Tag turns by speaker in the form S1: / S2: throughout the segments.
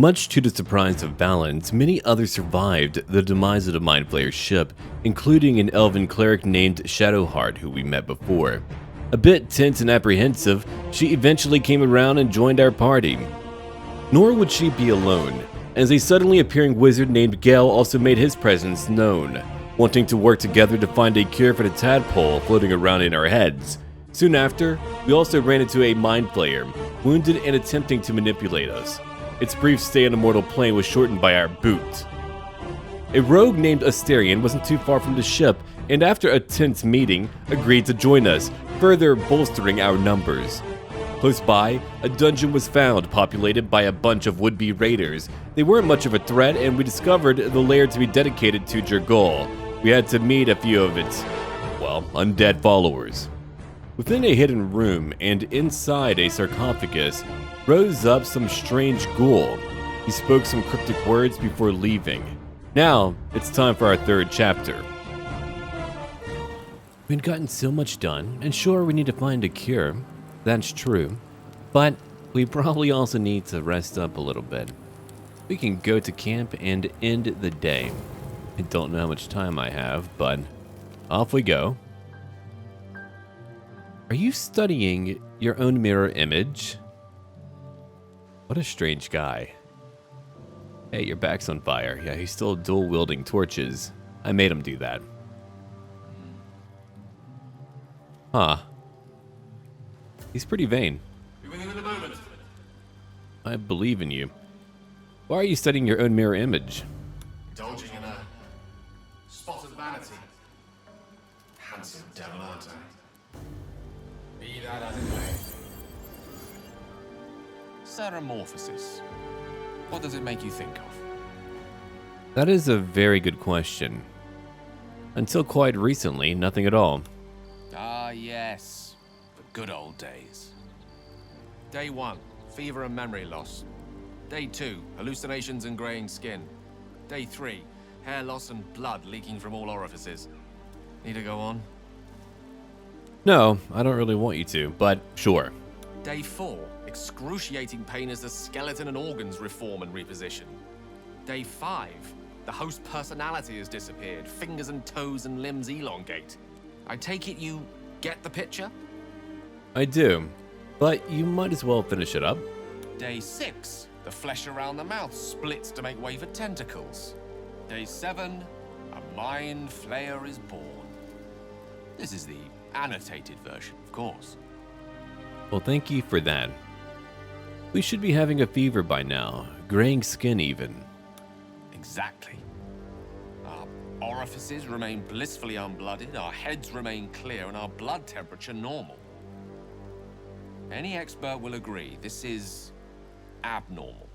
S1: Much to the surprise of Valens, many others survived the demise of the Mindflayers ship, including an elven cleric named Shadowheart who we met before. A bit tense and apprehensive, she eventually came around and joined our party. Nor would she be alone, as a suddenly appearing wizard named Gale also made his presence known, wanting to work together to find a cure for the tadpole floating around in our heads. Soon after, we also ran into a Mindflayer, wounded and attempting to manipulate us. Its brief stay on the mortal plane was shortened by our boot. A rogue named Asterion wasn't too far from the ship, and after a tense meeting, agreed to join us, further bolstering our numbers. Close by, a dungeon was found, populated by a bunch of would-be raiders. They weren't much of a threat, and we discovered the lair to be dedicated to Jergol. We had to meet a few of its, well, undead followers. Within a hidden room, and inside a sarcophagus, rose up some strange ghoul. He spoke some cryptic words before leaving. Now, it's time for our third chapter. We'd gotten so much done, and sure, we need to find a cure. That's true. But we probably also need to rest up a little bit. We can go to camp and end the day. I don't know how much time I have, but off we go. Are you studying your own mirror image? What a strange guy. Hey, your back's on fire. Yeah, he's still dual-wielding torches. I made him do that. Huh. He's pretty vain. I believe in you. Why are you studying your own mirror image?
S2: Indulging in a spot of vanity. Handsome devil, aren't I? Be that as it may.
S3: Ceramorphosis. What does it make you think of?
S1: That is a very good question. Until quite recently, nothing at all.
S3: Ah, yes. The good old days. Day 1, fever and memory loss. Day 2, hallucinations and graying skin. Day 3, hair loss and blood leaking from all orifices. Need to go on?
S1: No, I don't really want you to, but sure.
S3: Day 4, excruciating pain as the skeleton and organs reform and reposition. Day 5, the host personality has disappeared. Fingers and toes and limbs elongate. I take it you get the picture?
S1: I do, but you might as well finish it up.
S3: Day 6, the flesh around the mouth splits to make way for tentacles. Day 7, a mind flayer is born. This is the annotated version, of course.
S1: Well, thank you for that. We should be having a fever by now, graying skin even.
S3: Exactly. Our orifices remain blissfully unblooded, our heads remain clear, and our blood temperature normal. Any expert will agree this is abnormal.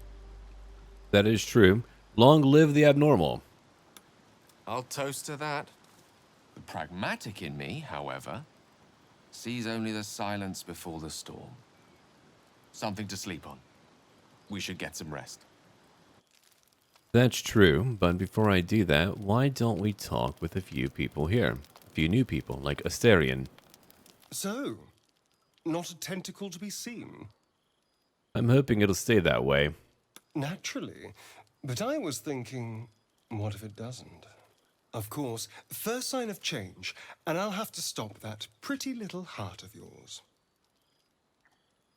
S1: That is true. Long live the abnormal.
S3: I'll toast to that. The pragmatic in me, however, sees only the silence before the storm. Something to sleep on. We should get some rest.
S1: That's true, but before I do that, why don't we talk with a few people here? A few new people, like Asterion.
S4: So, not a tentacle to be seen?
S1: I'm hoping it'll stay that way.
S4: Naturally, but I was thinking, what if it doesn't? Of course, first sign of change, and I'll have to stop that pretty little heart of yours.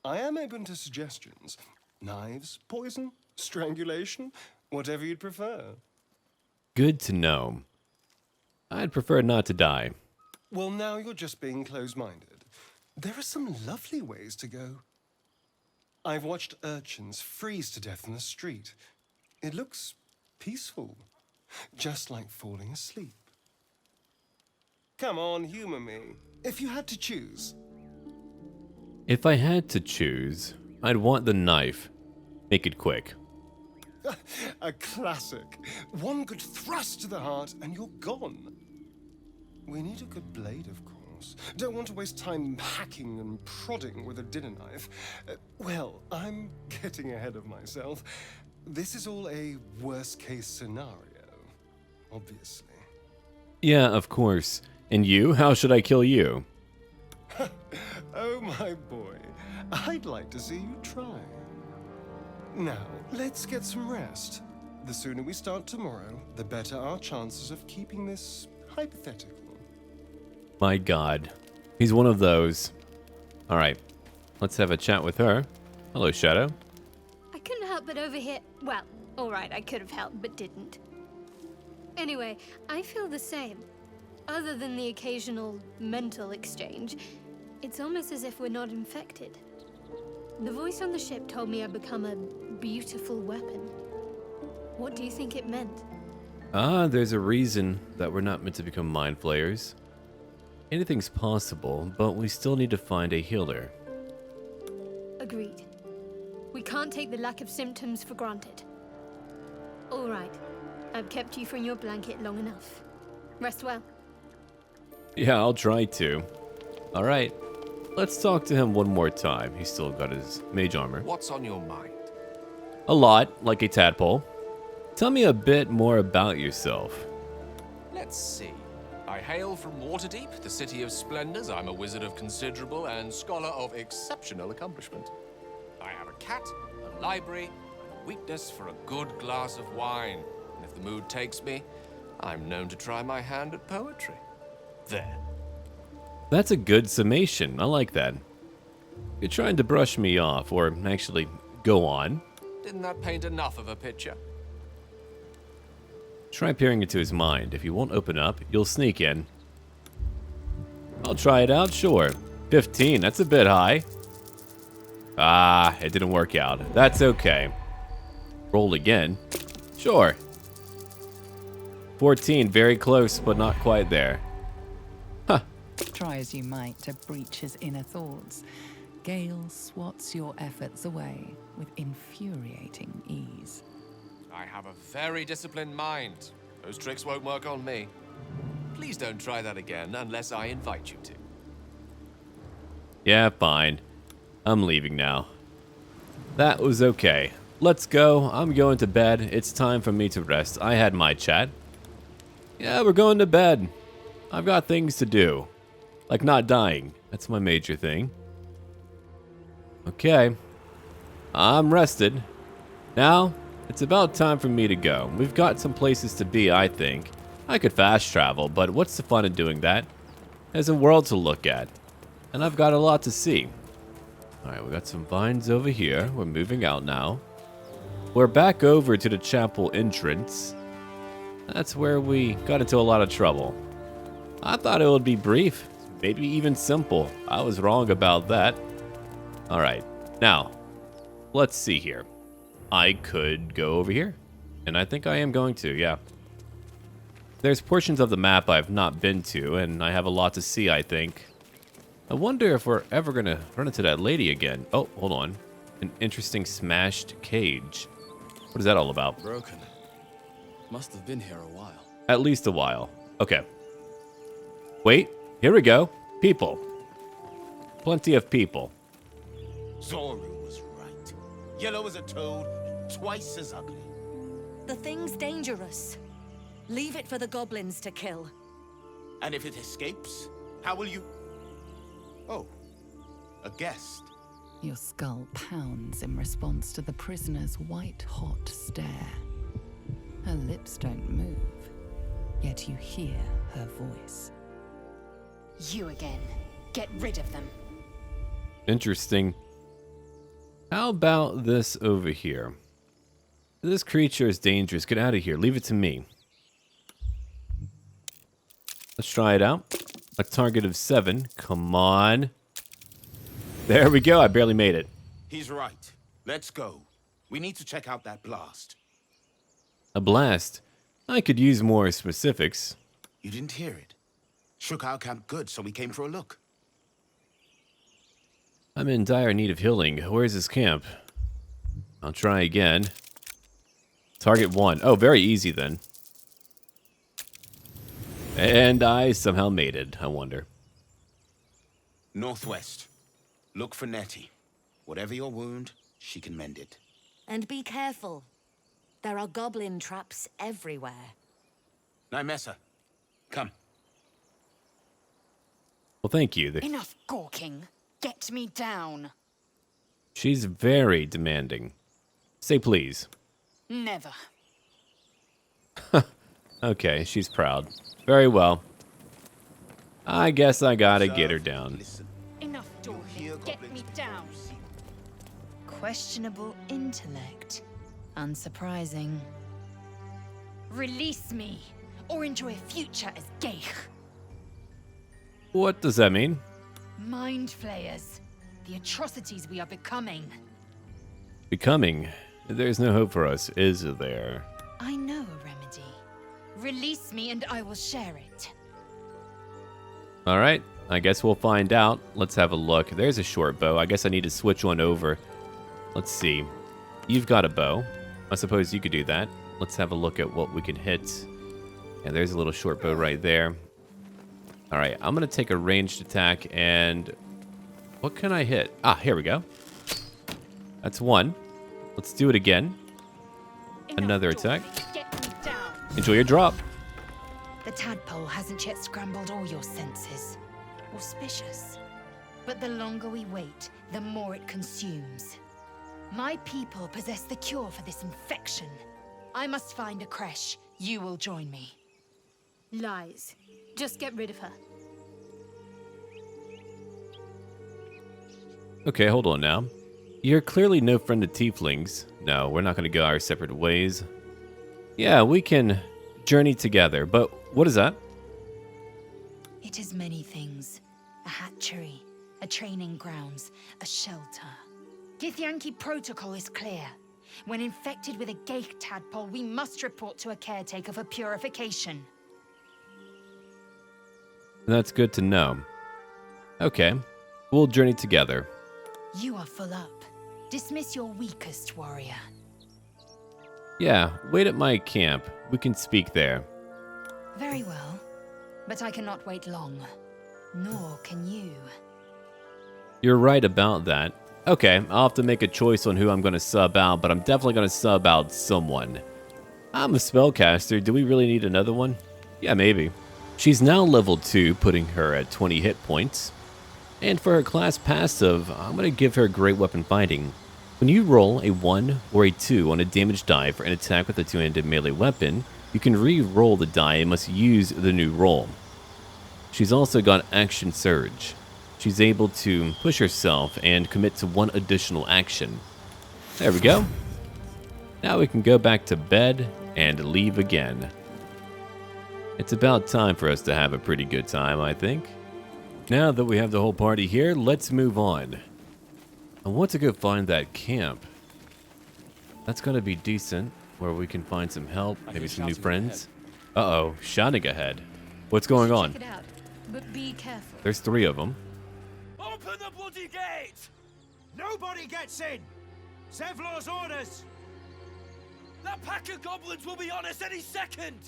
S4: I am open to suggestions. Knives, poison, strangulation, whatever you'd prefer.
S1: Good to know. I'd prefer not to die.
S4: Well, now you're just being close-minded. There are some lovely ways to go. I've watched urchins freeze to death in the street. It looks peaceful, just like falling asleep. Come on, humor me. If you had to choose.
S1: If I had to choose, I'd want the knife. Make it quick.
S4: A classic. One good thrust to the heart and you're gone. We need a good blade, of course. Don't want to waste time hacking and prodding with a dinner knife. Well, I'm getting ahead of myself. This is all a worst-case scenario, obviously.
S1: Yeah, of course. And you? How should I kill you?
S4: Oh, my boy. I'd like to see you try. Now, let's get some rest. The sooner we start tomorrow, the better our chances of keeping this hypothetical.
S1: My god. He's one of those. Alright, let's have a chat with her. Hello, Shadow.
S5: I couldn't help but overhear. Well, alright, I could have helped, but didn't. Anyway, I feel the same. Other than the occasional mental exchange, it's almost as if we're not infected. The voice on the ship told me I'd become a beautiful weapon. What do you think it meant?
S1: There's a reason that we're not meant to become mind flayers. Anything's possible, but we still need to find a healer.
S5: Agreed. We can't take the lack of symptoms for granted. All right. I've kept you from your blanket long enough. Rest well.
S1: Yeah, I'll try to. Alright, let's talk to him one more time. He's still got his mage armor.
S3: What's on your mind?
S1: A lot, like a tadpole. Tell me a bit more about yourself.
S3: Let's see. I hail from Waterdeep, the city of splendors. I'm a wizard of considerable and scholar of exceptional accomplishment. I have a cat, a library, and a weakness for a good glass of wine. And if the mood takes me, I'm known to try my hand at poetry. There.
S1: That's a good summation. I like that. You're trying to brush me off, or actually, go on.
S3: Didn't that paint enough of a picture?
S1: Try peering into his mind. If he won't open up, you'll sneak in. I'll try it out, sure. 15, that's a bit high. Ah, it didn't work out. That's okay. Roll again. Sure. 14, very close, but not quite there. Huh.
S6: Try as you might to breach his inner thoughts, Gale swats your efforts away with infuriating ease.
S3: I have a very disciplined mind. Those tricks won't work on me. Please don't try that again unless I invite you to.
S1: Yeah, fine. I'm leaving now. That was okay. Let's go. I'm going to bed. It's time for me to rest. I had my chat. Yeah, we're going to bed. I've got things to do. Like not dying. That's my major thing. Okay. I'm rested. Now, it's about time for me to go. We've got some places to be, I think. I could fast travel, but what's the fun in doing that? There's a world to look at. And I've got a lot to see. Alright, we got some vines over here. We're moving out now. We're back over to the chapel entrance. That's where we got into a lot of trouble. I thought it would be brief, maybe even simple. I was wrong about that. Alright, now, let's see here. I could go over here. And I think I am going to, yeah. There's portions of the map I've not been to, and I have a lot to see, I think. I wonder if we're ever going to run into that lady again. Oh, hold on. An interesting smashed cage. What is that all about?
S7: Broken. Must have been here a while.
S1: At least a while. Okay. Wait, here we go. People. Plenty of people.
S8: Zoru was right. Yellow as a toad, and twice as ugly.
S9: The thing's dangerous. Leave it for the goblins to kill.
S8: And if it escapes, how will you... Oh, a guest.
S6: Your skull pounds in response to the prisoner's white-hot stare. Her lips don't move, yet you hear her voice.
S9: You again. Get rid of them.
S1: Interesting. How about this over here? This creature is dangerous. Get out of here. Leave it to me. Let's try it out. A target of 7. Come on. There we go. I barely made it.
S8: He's right. Let's go. We need to check out that blast.
S1: A blast. I could use more specifics.
S8: You didn't hear it. Shook our camp good, so we came for a look.
S1: I'm in dire need of healing. Where's his camp? I'll try again. Target 1. Oh, very easy then. And I somehow made it, I wonder.
S8: Northwest. Look for Nettie. Whatever your wound, she can mend it.
S9: And be careful. There are goblin traps everywhere.
S8: Nymessa, come.
S1: Well, thank you.
S9: Enough gawking. Get me down.
S1: She's very demanding. Say please.
S9: Never.
S1: Okay, she's proud. Very well. I guess I gotta get her down.
S8: Listen.
S9: Enough talking. Get me down. Questionable intellect. Unsurprising. Release me, or enjoy a future as Geich.
S1: What does that mean?
S9: Mindflayers. The atrocities we are becoming.
S1: Becoming? There's no hope for us, is there?
S9: I know a remedy. Release me and I will share it.
S1: Alright, I guess we'll find out. Let's have a look. There's a short bow. I guess I need to switch one over. Let's see. You've got a bow. I suppose you could do that. Let's have a look at what we can hit. Yeah, there's a little short bow right there. Alright, I'm going to take a ranged attack and... what can I hit? Ah, here we go. That's one. Let's do it again. Another attack.
S9: Get me down.
S1: Enjoy your drop.
S9: The tadpole hasn't yet scrambled all your senses. Auspicious. But the longer we wait, the more it consumes. My people possess the cure for this infection. I must find a creche. You will join me.
S5: Lies. Just get rid of her.
S1: Okay, hold on now. You're clearly no friend of tieflings. No, we're not going to go our separate ways. Yeah, we can journey together, but what is that?
S9: It is many things. A hatchery, a training grounds, a shelter. Githyanki protocol is clear. When infected with a Geich tadpole, we must report to a caretaker for purification.
S1: That's good to know. Okay, we'll journey together.
S9: You are full up. Dismiss your weakest warrior.
S1: Yeah, wait at my camp. We can speak there.
S9: Very well. But I cannot wait long. Nor can you.
S1: You're right about that. Okay, I'll have to make a choice on who I'm going to sub out, but I'm definitely going to sub out someone. I'm a spellcaster. Do we really need another one? Yeah, maybe. She's now level 2, putting her at 20 hit points. And for her class passive, I'm going to give her Great Weapon Fighting. When you roll a 1 or a 2 on a damage die for an attack with a two-handed melee weapon, you can re-roll the die and must use the new roll. She's also got Action Surge. She's able to push herself and commit to one additional action. There we go. Now we can go back to bed and leave again. It's about time for us to have a pretty good time, I think. Now that we have the whole party here, let's move on. I want to go find that camp. That's gonna be decent, where we can find some help, maybe some new friends. Uh-oh, shouting ahead. What's going on?
S5: Check it out, but be careful.
S1: There's 3 of them.
S10: Open the bloody gate! Nobody gets in! Zevlor's orders! That pack of goblins will be on us any second!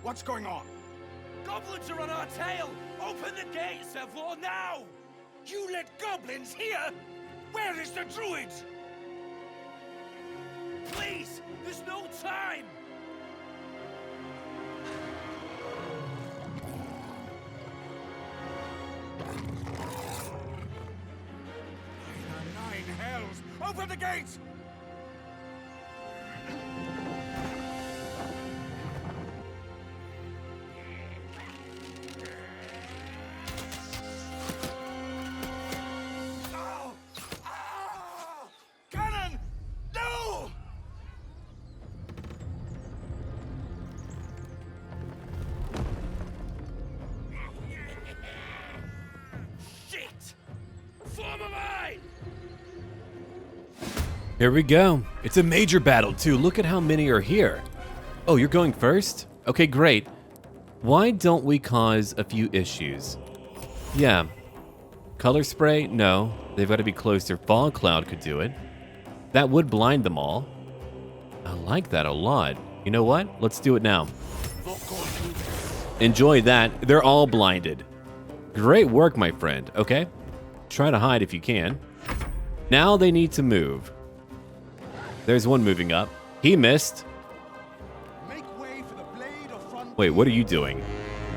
S2: What's going on?
S10: Goblins are on our tail! Open the gate, Zevlor, now! You let goblins here? Where is the Druids? Please, there's no time!
S2: Nine hells! Open the gates! Cannon! No!
S10: Shit! Form of mine!
S1: Here we go. It's a major battle too. Look at how many are here. Oh, you're going first? Okay, great. Why don't we cause a few issues? Yeah. Color spray? No. They've got to be closer. Fog cloud could do it. That would blind them all. I like that a lot. You know what? Let's do it now. Enjoy that. They're all blinded. Great work, my friend. Okay. Try to hide if you can. Now they need to move. There's one moving up. He missed.
S2: Make way for the blade of front.
S1: Wait, what are you doing?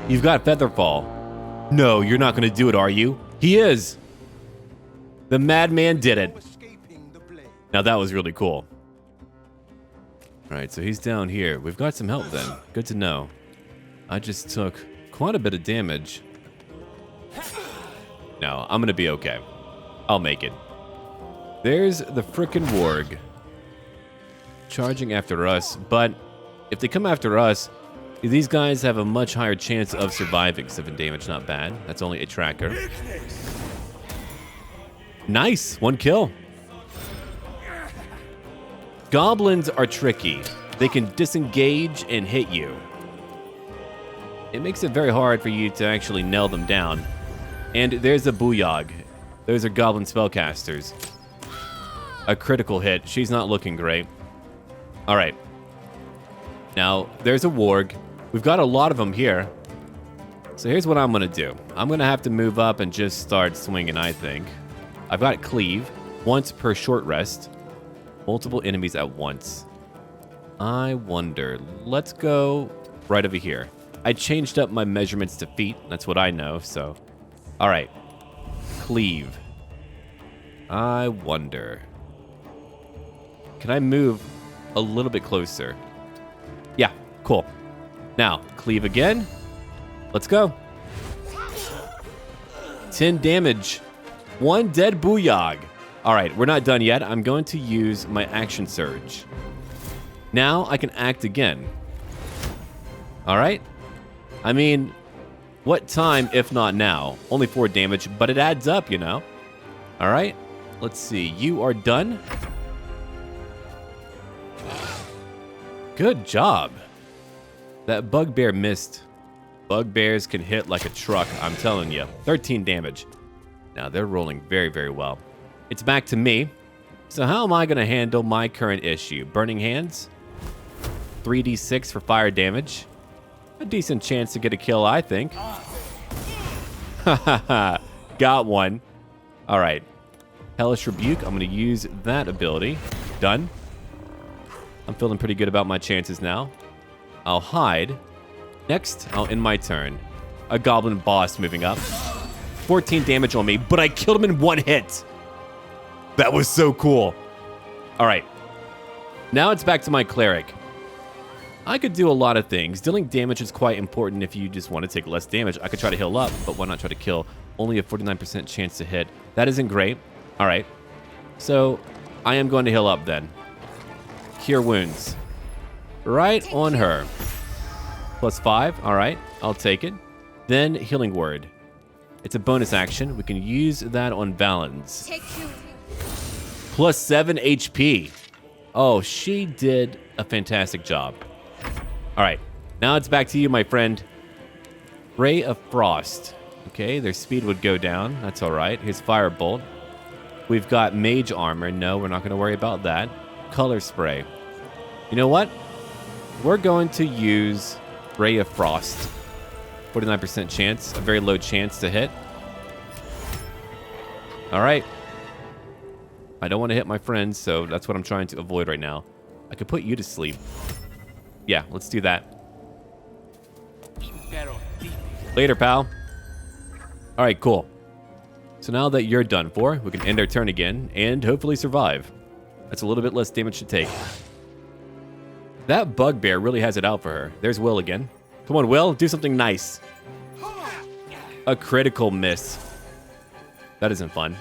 S1: You've got Featherfall. No, you're not going to do it, are you? He is. The madman did it.
S2: Escaping the blade.
S1: Now that was really cool. Alright, so he's down here. We've got some help then. Good to know. I just took quite a bit of damage. No, I'm gonna be okay. I'll make it. There's the frickin' warg. Charging after us, but if they come after us, these guys have a much higher chance of surviving. 7 damage, not bad. That's only a tracker. Nice, 1 kill. Goblins are tricky. They can disengage and hit you. It makes it very hard for you to actually nail them down. And there's a Booyog. Those are goblin spellcasters. A critical hit. She's not looking great. Alright. Now, there's a warg. We've got a lot of them here. So here's what I'm going to do. I'm going to have to move up and just start swinging, I think. I've got cleave. Once per short rest. Multiple enemies at once. I wonder. Let's go right over here. I changed up my measurements to feet. That's what I know, so. Alright. Cleave. I wonder. Can I move a little bit closer? Yeah, cool. Now, cleave again. Let's go. 10 damage. 1 dead Booyog. Alright, we're not done yet. I'm going to use my action surge. Now I can act again. Alright. I mean, what time if not now? Only 4 damage, but it adds up, you know. Alright. Let's see. You are done. Good job. That bugbear missed. Bugbears can hit like a truck, I'm telling you. 13 damage. Now they're rolling very, very well. It's back to me. So how am I going to handle my current issue? Burning Hands? 3d6 for fire damage. A decent chance to get a kill, I think. Hahaha. Got one. Alright. Hellish Rebuke. I'm going to use that ability. Done. I'm feeling pretty good about my chances now. I'll hide. Next, I'll end my turn. A goblin boss moving up. 14 damage on me, but I killed him in 1 hit. That was so cool. All right. Now it's back to my cleric. I could do a lot of things. Dealing damage is quite important if you just want to take less damage. I could try to heal up, but why not try to kill? Only a 49% chance to hit. That isn't great. All right. So I am going to heal up then. Cure wounds. Right on her. +5. All right. I'll take it. Then Healing Word. It's a bonus action. We can use that on Valens. +7 HP. Oh, she did a fantastic job. All right. Now it's back to you, my friend. Ray of Frost. Okay, their speed would go down. That's all right. Here's Firebolt. We've got Mage Armor. No, we're not going to worry about that. Color Spray. You know what? We're going to use Ray of Frost. 49% chance. A very low chance to hit. All right. I don't want to hit my friends, so that's what I'm trying to avoid right now. I could put you to sleep. Yeah, let's do that. Later, pal. All right, cool. So now that you're done for, we can end our turn again and hopefully survive. That's a little bit less damage to take. That bugbear really has it out for her. There's Wyll again. Come on, Wyll, do something nice. A critical miss. That isn't fun.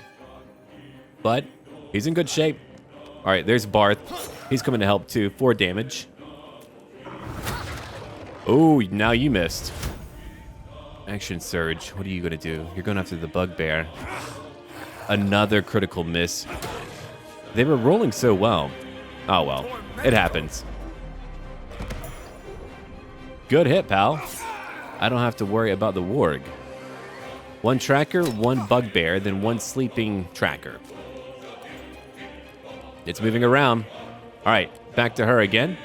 S1: But he's in good shape. All right, there's Barth. He's coming to help too. 4 damage. Oh, now you missed. Action Surge. What are you going to do? You're going after the bugbear. Another critical miss. They were rolling so well. Oh, well. It happens. Good hit, pal. I don't have to worry about the warg. 1 tracker, 1 bugbear, then 1 sleeping tracker. It's moving around. All right, back to her again.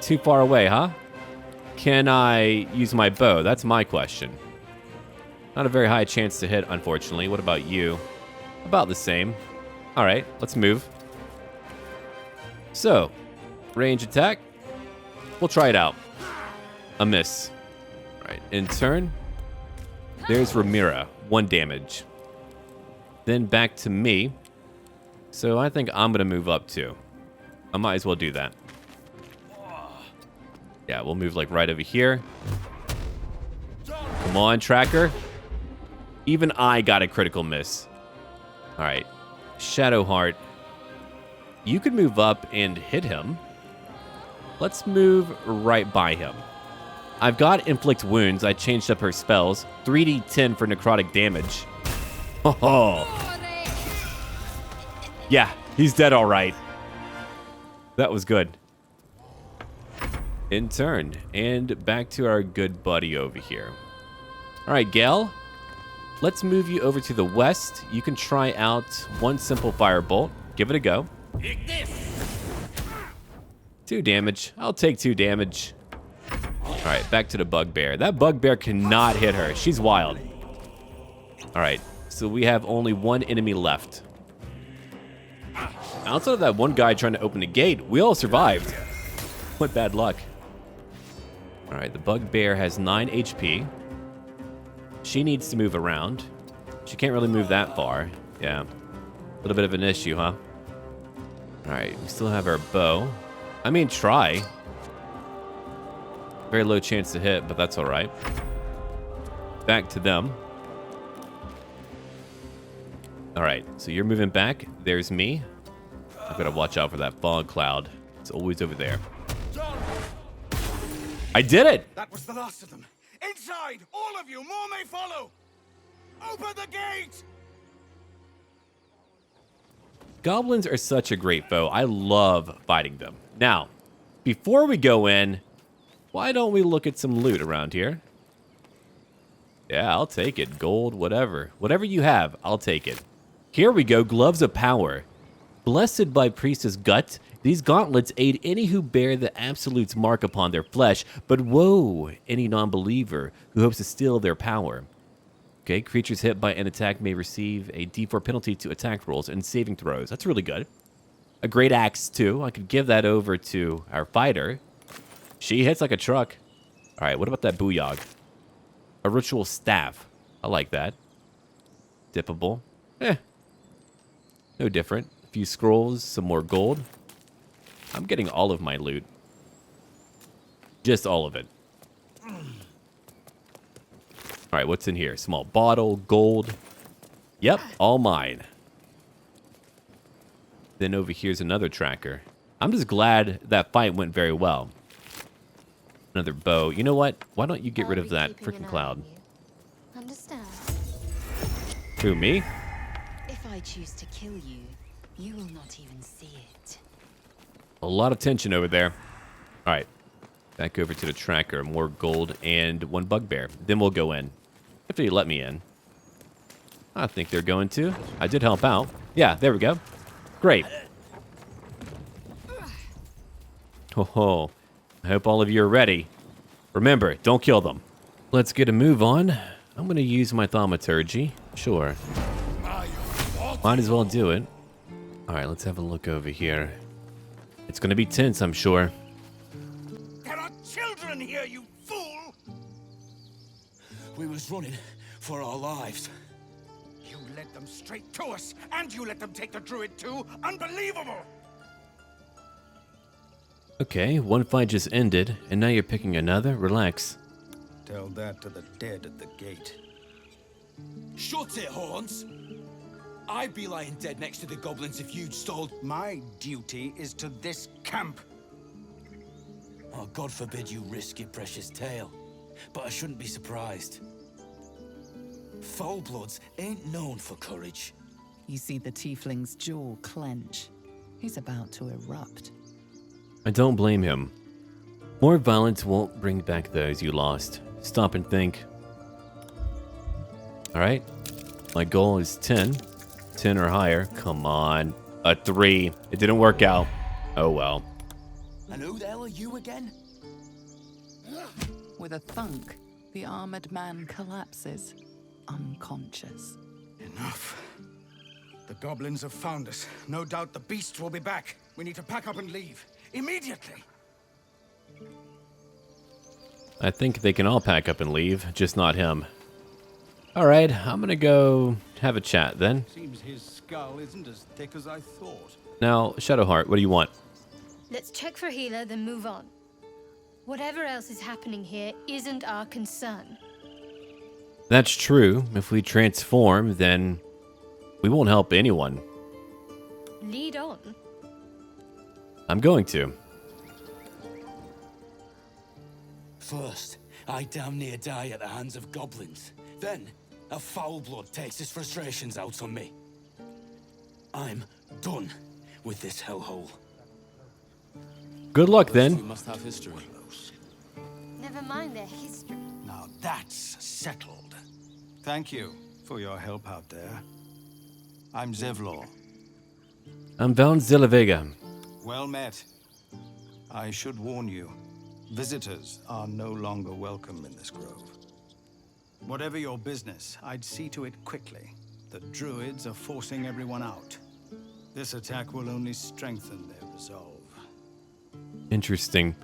S1: Too far away, huh? Can I use my bow? That's my question. Not a very high chance to hit, unfortunately. What about you? About the same. All right, let's move. So, range attack. We'll try it out. A miss. All right, in turn. There's Ramira. 1 damage. Then back to me. So I think I'm going to move up too. I might as well do that. Yeah, we'll move like right over here. Come on, tracker. Even I got a critical miss. All right. Shadowheart. You could move up and hit him. Let's move right by him. I've got Inflict Wounds. I changed up her spells. 3d10 for necrotic damage. Oh. Yeah, he's dead all right. That was good. In turn. And back to our good buddy over here. All right, Gale. Let's move you over to the west. You can try out one simple firebolt. Give it a go. 2 damage. I'll take 2 damage. All right, back to the bugbear. That bugbear cannot hit her. She's wild. All right, so we have only 1 enemy left. Outside of that one guy trying to open the gate, we all survived. What bad luck. All right, the bugbear has 9 HP. She needs to move around. She can't really move that far. Yeah, a little bit of an issue, huh? All right, we still have our bow. I mean, try. Very low chance to hit, but that's all right. Back to them. All right, so you're moving back. There's me. I've got to watch out for that fog cloud. It's always over there. I did it!
S10: That was the last of them. Inside! All of you! More may follow! Open the gate!
S1: Goblins are such a great foe. I love fighting them. Now, before we go in, why don't we look at some loot around here? Yeah, I'll take it. Gold, whatever. Whatever you have, I'll take it. Here we go. Gloves of Power. Blessed by Priestess Gut, these gauntlets aid any who bear the Absolute's mark upon their flesh, but woe any non-believer who hopes to steal their power. Okay, creatures hit by an attack may receive a D4 penalty to attack rolls and saving throws. That's really good. A great axe, too. I could give that over to our fighter. She hits like a truck. All right, what about that booyog? A ritual staff. I like that. Dippable. No different. A few scrolls, some more gold. I'm getting all of my loot. Just all of it. All right, what's in here? Small bottle, gold. Yep, all mine. Then over here's another tracker. I'm just glad that fight went very well. Another bow. You know what? Why don't you get rid of that freaking cloud?
S5: Understand?
S1: Who, me?
S9: If I choose to kill you, you will not even see it.
S1: A lot of tension over there. All right. Back over to the tracker. More gold and 1 bugbear. Then we'll go in. If they let me in. I think they're going to. I did help out. Yeah, there we go. Great. Ho. I hope all of you are ready. Remember, don't kill them. Let's get a move on. I'm going to use my thaumaturgy. Sure. Might as well do it. All right, let's have a look over here. It's going to be tense, I'm sure.
S10: There are children here, you fool!
S7: We was running for our lives.
S10: You led them straight to us, and you let them take the druid too? Unbelievable!
S1: Okay, one fight just ended, and now you're picking another? Relax.
S10: Tell that to the dead at the gate.
S7: Shut it, Horns! I'd be lying dead next to the goblins if you'd stole...
S10: My duty is to this camp.
S7: Oh, God forbid you risk your precious tail. But I shouldn't be surprised. Foulbloods ain't known for courage.
S6: You see the tiefling's jaw clench. He's about to erupt.
S1: I don't blame him. More violence won't bring back those you lost. Stop and think. Alright. My goal is 10. 10 or higher. Come on. A 3. It didn't work out. Oh well.
S7: And who the hell are you again?
S6: With a thunk, the armored man collapses, unconscious.
S10: Enough. The goblins have found us. No doubt the beasts will be back. We need to pack up and leave. Immediately.
S1: I think they can all pack up and leave, just not him. Alright, I'm gonna go have a chat then.
S11: Seems his skull isn't as thick as I thought.
S1: Now, Shadowheart, what do you want?
S5: Let's check for healer, then move on. Whatever else is happening here isn't our concern.
S1: That's true. If we transform, then we won't help anyone.
S5: Lead on.
S1: I'm going to.
S7: First, I damn near die at the hands of goblins. Then, a foul blood takes his frustrations out on me. I'm done with this hellhole.
S1: Good luck
S8: We
S1: then.
S8: must have history.
S5: Never mind their history.
S11: Now that's settled. Thank you for your help out there. I'm Zevlor.
S1: I'm Valens de la Vega.
S11: Well met. I should warn you, visitors are no longer welcome in this grove. Whatever your business, I'd see to it quickly. The Druids are forcing everyone out. This attack will only strengthen their resolve.
S1: Interesting.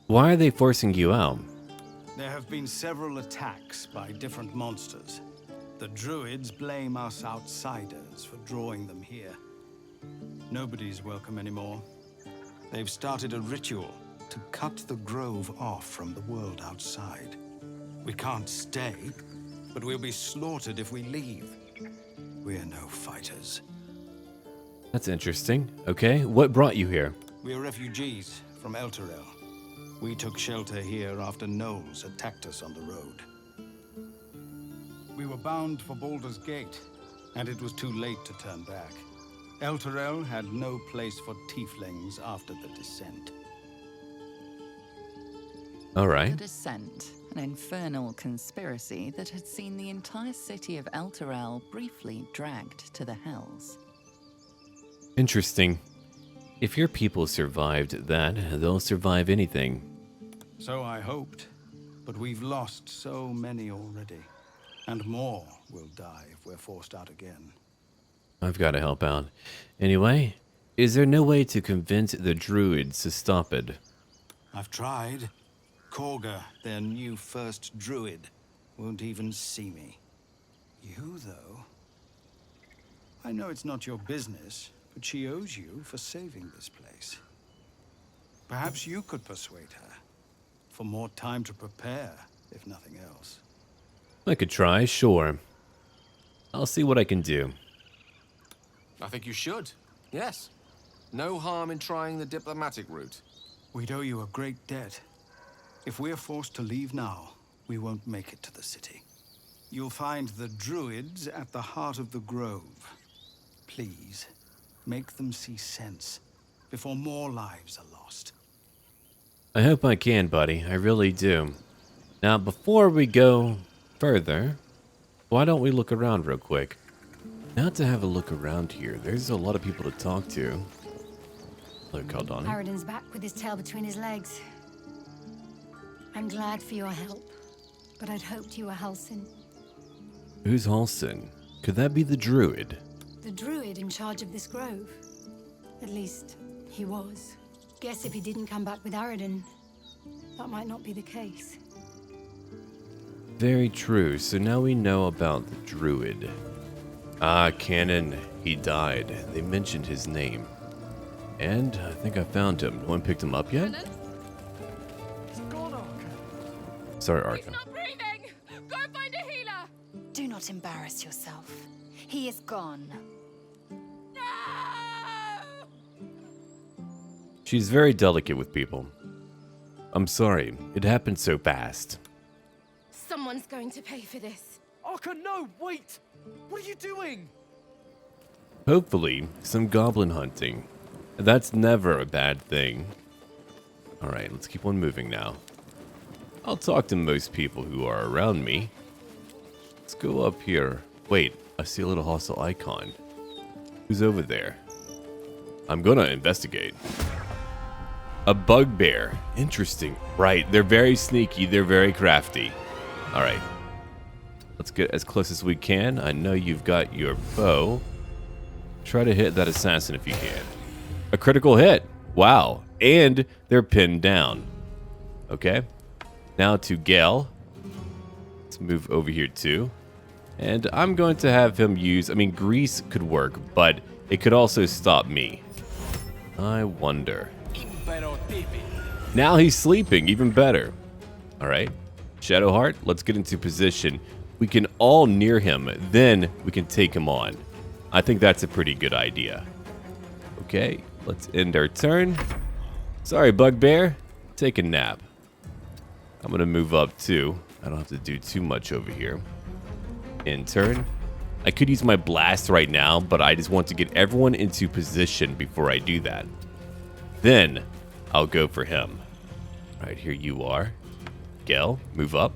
S1: Why are they forcing you out?
S11: There have been several attacks by different monsters. The Druids blame us outsiders for drawing them here. Nobody's welcome anymore. They've started a ritual to cut the grove off from the world outside. We can't stay, but we'll be slaughtered if we leave. We're no fighters.
S1: That's interesting. Okay, what brought you here?
S11: We're refugees from Elturel. We took shelter here after gnolls attacked us on the road. We were bound for Baldur's Gate, and it was too late to turn back. Elturel had no place for tieflings after the descent.
S1: All right.
S6: The Descent, an infernal conspiracy that had seen the entire city of Elturel briefly dragged to the Hells.
S1: Interesting. If your people survived that, they'll survive anything.
S11: So I hoped, but we've lost so many already. And more will die if we're forced out again.
S1: I've got to help out. Anyway, is there no way to convince the Druids to stop it?
S11: I've tried. Korga, their new first druid, won't even see me. You, though? I know it's not your business, but she owes you for saving this place. Perhaps you could persuade her, for more time to prepare, if nothing else.
S1: I could try, sure. I'll see what I can do.
S3: I think you should. Yes. No harm in trying the diplomatic route.
S11: We'd owe you a great debt. If we're forced to leave now, we won't make it to the city. You'll find the Druids at the heart of the grove. Please, make them see sense before more lives are lost.
S1: I hope I can, buddy. I really do. Now, before we go further, why don't we look around real quick? Now to have a look around here, there's a lot of people to talk to. Look, Caldani.
S12: Paradin's back with his tail between his legs. I'm glad for your help, but I'd hoped you were Halsin.
S1: Who's Halsin? Could that be the Druid?
S12: The druid in charge of this grove. At least, he was. Guess if he didn't come back with Aradin, that might not be the case.
S1: Very true. So now we know about the Druid. Ah, Canon. He died. They mentioned his name. And I think I found him. No one picked him up yet? Sorry, Arkham.
S9: He's not breathing! Go find a healer! Do not embarrass yourself. He is gone. No!
S1: She's very delicate with people. I'm sorry. It happened so fast.
S9: Someone's going to pay for this.
S10: Arka, no! Wait! What are you doing?
S1: Hopefully, some goblin hunting. That's never a bad thing. Alright, let's keep on moving now. I'll talk to most people who are around me. Let's go up here. Wait, I see a little hostile icon. Who's over there? I'm gonna investigate. A bugbear. Interesting. Right, they're very sneaky, they're very crafty. Alright. Let's get as close as we can. I know you've got your bow. Try to hit that assassin if you can. A critical hit. Wow. And they're pinned down. Okay. Now to Gale. Let's move over here too. And I'm going to have him use, I mean, grease could work, but it could also stop me. I wonder. Now he's sleeping, even better. All right, Shadowheart, let's get into position. We can all near him, then we can take him on. I think that's a pretty good idea. Okay, let's end our turn. Sorry, Bugbear. Take a nap. I'm going to move up too. I don't have to do too much over here. In turn. I could use my blast right now, but I just want to get everyone into position before I do that. Then I'll go for him. Right, here you are. Gel, move up.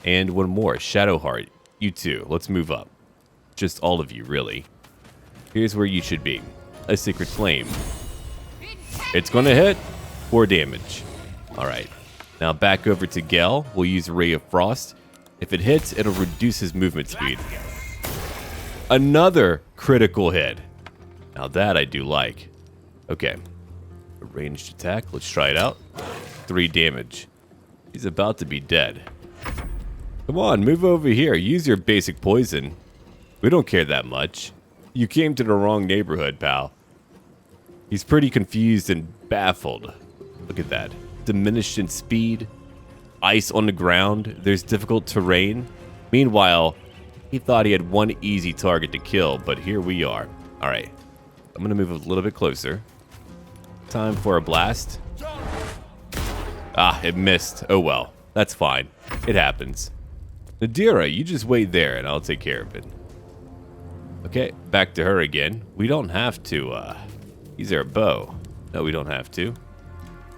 S1: And one more, Shadowheart. You two, let's move up. Just all of you, really. Here's where you should be. A Sacred Flame. It's gonna hit. 4 damage. Alright. Now back over to Gel. We'll use Ray of Frost. If it hits, it'll reduce his movement speed. Another critical hit. Now that I do like. Okay. A ranged attack. Let's try it out. 3 damage. He's about to be dead. Come on, move over here. Use your basic poison. We don't care that much. You came to the wrong neighborhood, pal. He's pretty confused and baffled. Look at that. Diminished in speed. Ice on the ground. There's difficult terrain. Meanwhile, he thought he had one easy target to kill, but here we are. Alright. I'm going to move a little bit closer. Time for a blast. Ah, it missed. Oh well. That's fine. It happens. Nadira, you just wait there and I'll take care of it. Okay, back to her again. We don't have to, use our bow. No, we don't have to.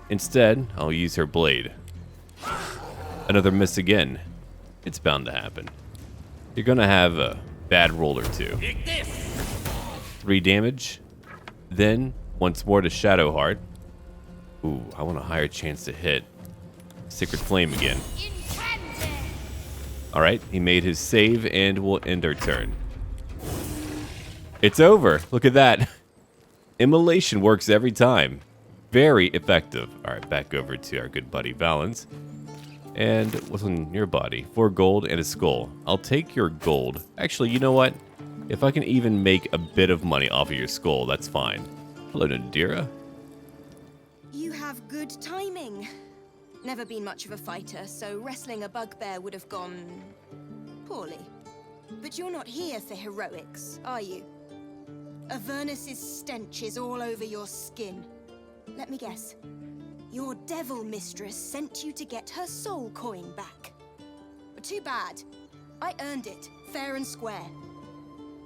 S1: Instead, I'll use her blade. Another miss again. It's bound to happen. You're gonna have a bad roll or two. 3 damage. Then, once more to Shadowheart. Ooh, I want a higher chance to hit. Sacred Flame again. Alright, he made his save and we'll end our turn. It's over. Look at that. Immolation works every time. Very effective. Alright, back over to our good buddy Valens. And what's on your body? 4 gold and a skull. I'll take your gold. Actually, you know what? If I can even make a bit of money off of your skull, that's fine. Hello, Nadira.
S13: You have good timing. Never been much of a fighter, so wrestling a bugbear would have gone poorly. But you're not here for heroics, are you? Avernus's stench is all over your skin. Let me guess. Your devil mistress sent you to get her soul coin back. Too bad. I earned it, fair and square.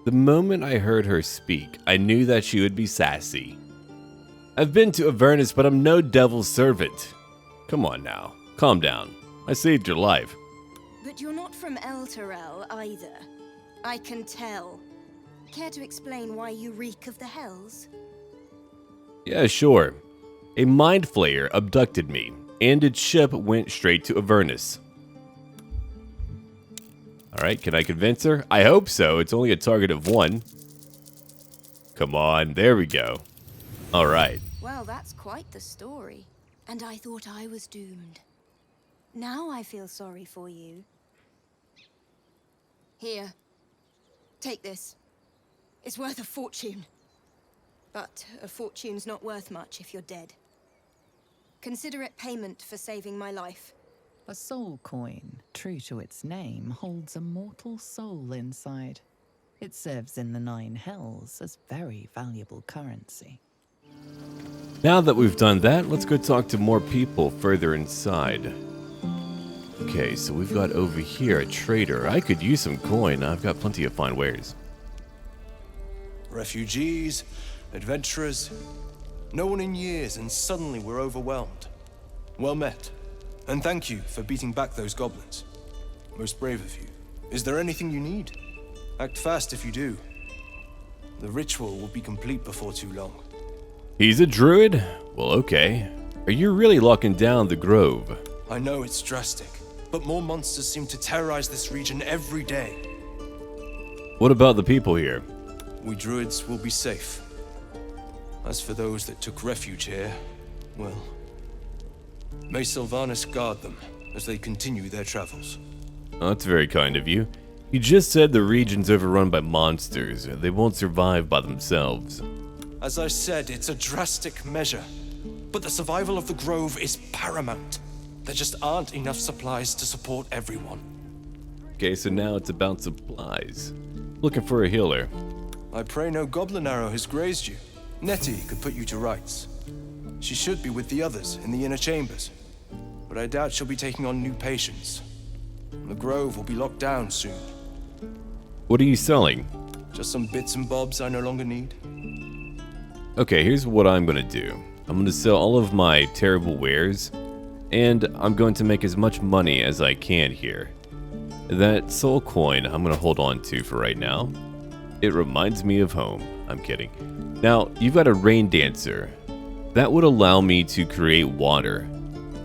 S1: The moment I heard her speak, I knew that she would be sassy. I've been to Avernus, but I'm no devil's servant. Come on now, calm down. I saved your life.
S13: But you're not from Elturel either. I can tell. Care to explain why you reek of the hells?
S1: Yeah, sure. A Mindflayer abducted me, and its ship went straight to Avernus. Alright, can I convince her? I hope so. It's only a target of 1. Come on, there we go. Alright.
S13: Well, that's quite the story. And I thought I was doomed. Now I feel sorry for you. Here. Take this. It's worth a fortune. But a fortune's not worth much if you're dead. Consider it payment for saving my life.
S6: A soul coin, true to its name, holds a mortal soul inside. It serves in the 9 hells as very valuable currency.
S1: Now that we've done that, let's go talk to more people further inside. Okay, so we've got over here a trader. I could use some coin. I've got plenty of fine wares.
S4: Refugees, adventurers, no one in years, and suddenly we're overwhelmed. Well met, and thank you for beating back those goblins. Most brave of you. Is there anything you need? Act fast if you do. The ritual will be complete before too long.
S1: He's a druid? Well, okay. Are you really locking down the grove?
S4: I know it's drastic, but more monsters seem to terrorize this region every day.
S1: What about the people here?
S4: We druids will be safe. As for those that took refuge here, well, may Sylvanus guard them as they continue their travels.
S1: Oh, that's very kind of you. You just said the region's overrun by monsters. They won't survive by themselves.
S10: As I said, it's a drastic measure. But the survival of the Grove is paramount. There just aren't enough supplies to support everyone.
S1: Okay, so now it's about supplies. Looking for a healer.
S10: I pray no goblin arrow has grazed you. Nettie could put you to rights. She should be with the others in the inner chambers. But I doubt she'll be taking on new patients. The Grove will be locked down soon.
S1: What are you selling?
S10: Just some bits and bobs I no longer need.
S1: Okay, here's what I'm gonna do. I'm gonna sell all of my terrible wares, and I'm going to make as much money as I can here. That soul coin I'm gonna hold on to for right now. It reminds me of home. I'm kidding. Now, you've got a rain dancer. That would allow me to create water.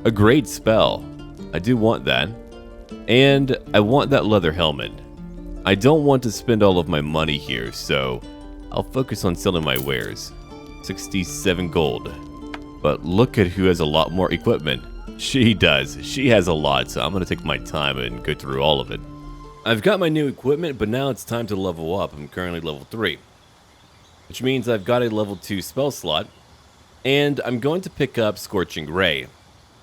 S1: A great spell. I do want that. And I want that leather helmet. I don't want to spend all of my money here, so I'll focus on selling my wares. 67 gold. But look at who has a lot more equipment. She does. She has a lot, so I'm going to take my time and go through all of it. I've got my new equipment, but now it's time to level up. I'm currently level 3. Which means I've got a level 2 spell slot. And I'm going to pick up Scorching Ray.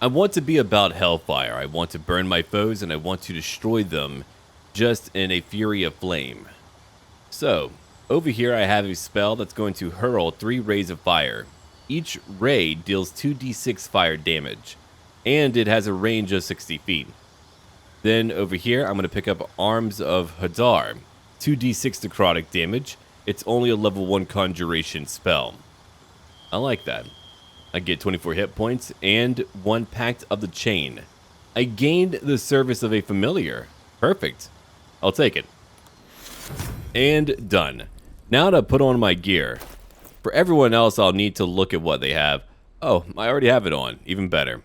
S1: I want to be about Hellfire. I want to burn my foes and I want to destroy them just in a fury of flame. So, over here I have a spell that's going to hurl 3 rays of fire. Each ray deals 2d6 fire damage, and it has a range of 60 feet. Then over here I'm going to pick up Arms of Hadar, 2d6 necrotic damage. It's only a level 1 conjuration spell. I like that. I get 24 hit points and 1 Pact of the Chain. I gained the service of a familiar. Perfect. I'll take it. And done. Now to put on my gear. For everyone else, I'll need to look at what they have. Oh, I already have it on. Even better.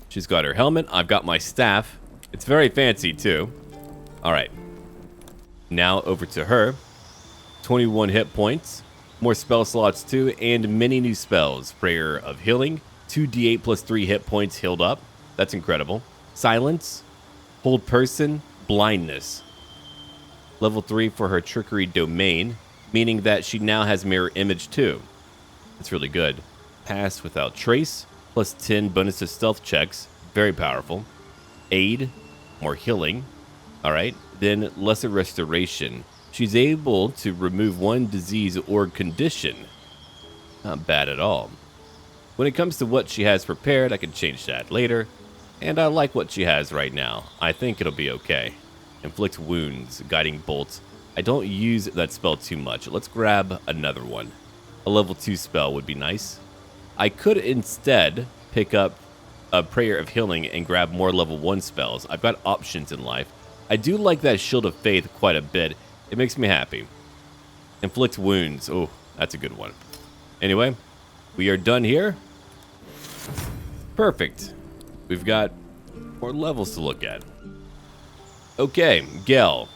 S1: She's got her helmet. I've got my staff. It's very fancy too. Alright. Now over to her. 21 hit points. More spell slots too, and many new spells. Prayer of Healing. 2d8 plus 3 hit points healed up. That's incredible. Silence. Hold Person. Blindness. Level 3 for her Trickery Domain, meaning that she now has Mirror Image too. That's really good. Pass Without Trace, plus 10 bonus to stealth checks. Very powerful. Aid, more healing. Alright, then Lesser Restoration. She's able to remove 1 disease or condition. Not bad at all. When it comes to what she has prepared, I can change that later. And I like what she has right now. I think it'll be okay. Inflict Wounds, Guiding Bolt. I don't use that spell too much. Let's grab another one. A level 2 spell would be nice. I could instead pick up a Prayer of Healing and grab more level 1 spells. I've got options in life. I do like that Shield of Faith quite a bit. It makes me happy. Inflict Wounds. Oh, that's a good one. Anyway, we are done here. Perfect. We've got more levels to look at. Okay, Gel.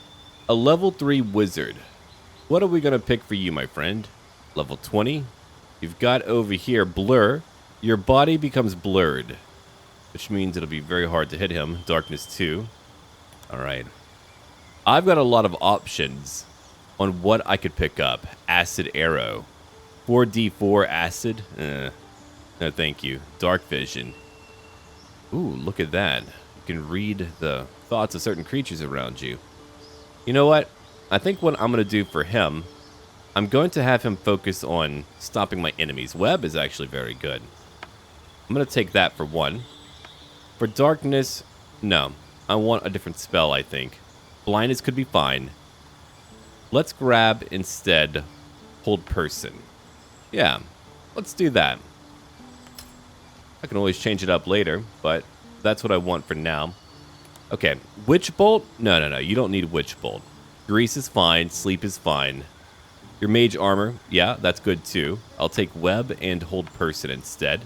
S1: A level 3 wizard. What are we going to pick for you, my friend? Level 20. You've got over here Blur. Your body becomes blurred, which means it'll be very hard to hit him. Darkness 2. Alright. I've got a lot of options on what I could pick up. Acid Arrow. 4d4 acid? No, thank you. Dark Vision. Ooh, look at that. You can read the thoughts of certain creatures around you. You know what? I think what I'm going to do for him, I'm going to have him focus on stopping my enemies. Web is actually very good. I'm going to take that for 1. For darkness, no. I want a different spell, I think. Blindness could be fine. Let's grab, instead, Hold Person. Yeah, let's do that. I can always change it up later, but that's what I want for now. Okay, Witch Bolt? No, you don't need Witch Bolt. Grease is fine, Sleep is fine. Your Mage Armor, yeah, that's good too. I'll take Web and Hold Person instead.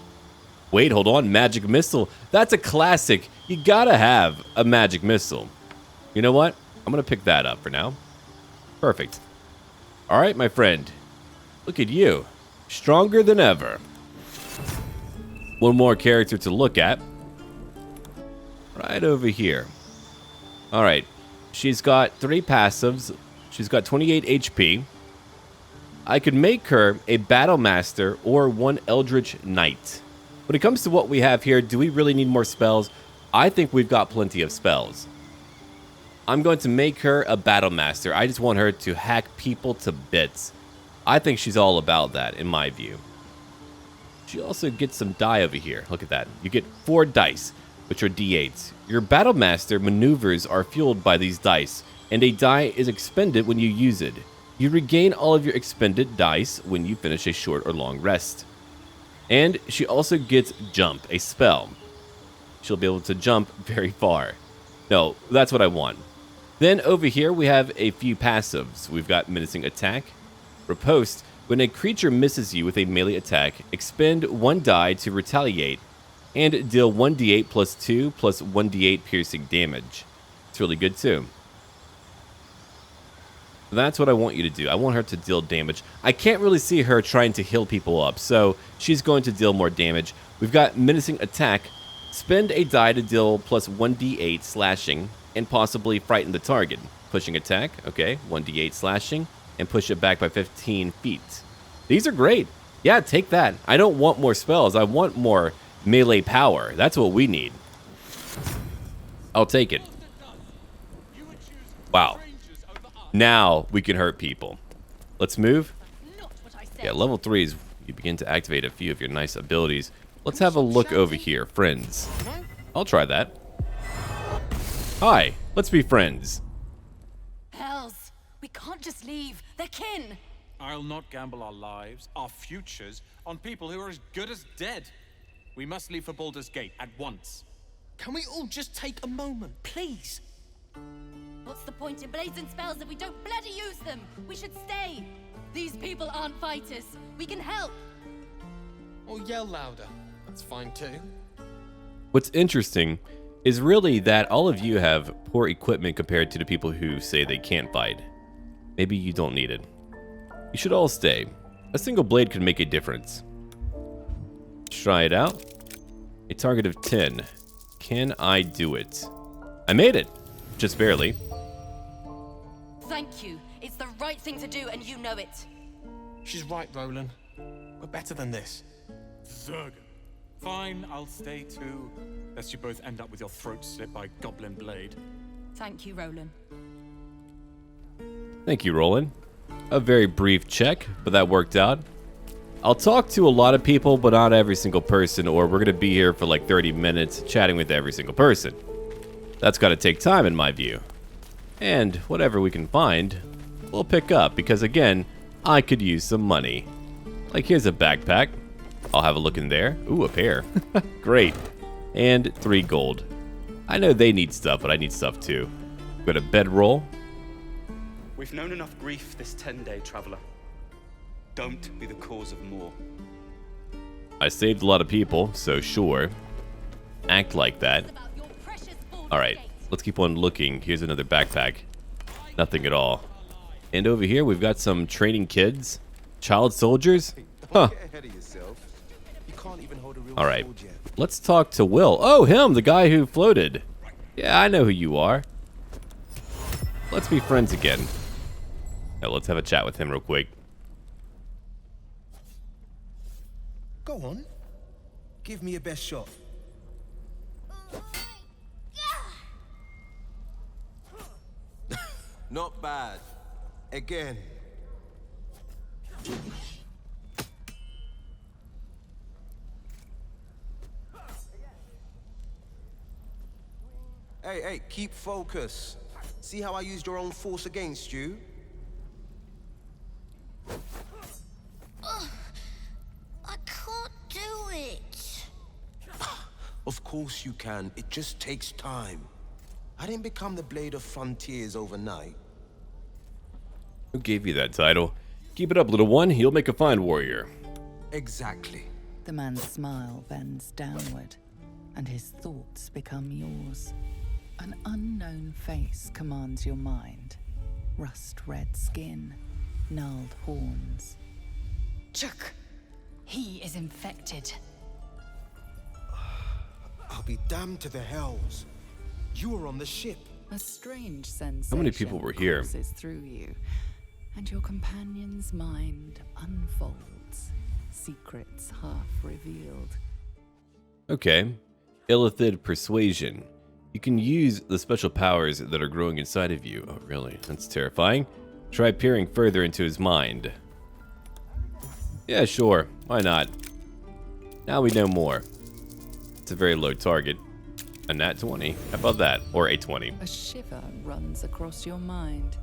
S1: Wait, hold on, Magic Missile. That's a classic. You gotta have a Magic Missile. You know what? I'm gonna pick that up for now. Perfect. Alright, my friend. Look at you. Stronger than ever. One more character to look at. Right over here. Alright. She's got 3 passives. She's got 28 HP. I could make her a Battle Master or 1 Eldritch Knight. When it comes to what we have here, do we really need more spells? I think we've got plenty of spells. I'm going to make her a Battle Master. I just want her to hack people to bits. I think she's all about that, in my view. She also gets some die over here. Look at that. You get 4 dice, which are d8s. Your Battle Master maneuvers are fueled by these dice, and a die is expended when you use it. You regain all of your expended dice when you finish a short or long rest. And she also gets Jump, a spell. She'll be able to jump very far. No, that's what I want. Then over here we have a few passives. We've got Menacing Attack, Riposte. When a creature misses you with a melee attack, expend 1 die to retaliate, and deal 1d8 plus 2 plus 1d8 piercing damage. It's really good too. That's what I want you to do. I want her to deal damage. I can't really see her trying to heal people up, so she's going to deal more damage. We've got Menacing Attack. Spend a die to deal plus 1d8 slashing and possibly frighten the target. Pushing Attack, okay, 1d8 slashing, and push it back by 15 feet. These are great. Yeah, take that. I don't want more spells. I want more melee power. That's what we need. I'll take it. Wow. Now we can hurt people. Let's move. Yeah, level 3 is you begin to activate a few of your nice abilities. Let's have a look over here, friends. I'll try that. Hi, let's be friends.
S14: Hells, we can't just leave. They're kin.
S15: I'll not gamble our lives, our futures, on people who are as good as dead. We must leave for Baldur's Gate at once.
S8: Can we all just take a moment, please?
S14: What's the point in blazing spells if we don't bloody use them? We should stay. These people aren't fighters. We can help.
S2: Or yell louder. That's fine too.
S1: What's interesting is really that all of you have poor equipment compared to the people who say they can't fight. Maybe you don't need it. You should all stay. A single blade could make a difference. Try it out. A target of 10. Can I do it? I made it. Just barely.
S14: Thank you. It's the right thing to do, and you know it.
S2: She's right, Roland. We're better than this.
S15: Zerg. Fine, I'll stay too. Lest you both end up with your throat slit by Goblin Blade.
S14: Thank you, Roland.
S1: Thank you, Roland. A very brief check, but that worked out. I'll talk to a lot of people, but not every single person, or we're going to be here for like 30 minutes chatting with every single person. That's got to take time in my view. And whatever we can find, we'll pick up, because again, I could use some money. Like here's a backpack. I'll have a look in there. Ooh, a pair. Great. And 3 gold. I know they need stuff, but I need stuff too. Got a bedroll.
S16: We've known enough grief this 10-day traveler. Don't be the cause of more.
S1: I saved a lot of people, so sure. Act like that. Alright, let's keep on looking. Here's another backpack. Nothing at all. And over here, we've got some training kids. Child soldiers? Huh. Alright, let's talk to Wyll. Oh, him, the guy who floated. Yeah, I know who you are. Let's be friends again. Now, let's have a chat with him real quick.
S17: Go on. Give me your best shot.
S8: Not bad. Again. Hey, keep focus. See how I used your own force against you?
S18: I can't do it.
S8: Of course you can. It just takes time. I didn't become the Blade of Frontiers overnight.
S1: Who gave you that title? Keep it up, little one. You'll make a fine warrior.
S8: Exactly.
S6: The man's smile bends downward, and his thoughts become yours. An unknown face commands your mind. Rust-red skin, gnarled horns.
S9: Chuck! He is infected.
S17: I'll be damned to the hells. You were on the ship.
S6: A strange sensation
S1: How many people were here?
S6: courses through you, and your companion's mind unfolds, secrets half revealed.
S1: Okay. Illithid Persuasion. You can use the special powers that are growing inside of you. Oh, really? That's terrifying. Try peering further into his mind. Yeah, sure. Why not? Now we know more. It's a very low target. A nat 20. How about that? Or a 20.
S6: A shiver runs across your mind.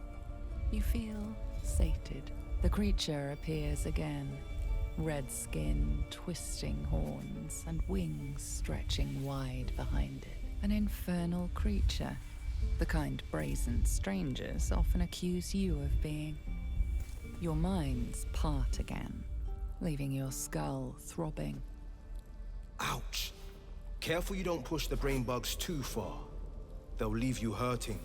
S6: You feel sated. The creature appears again. Red skin, twisting horns, and wings stretching wide behind it. An infernal creature. The kind brazen strangers often accuse you of being. Your minds part again, leaving your skull throbbing.
S8: Ouch. Careful you don't push the brain bugs too far. They'll leave you hurting.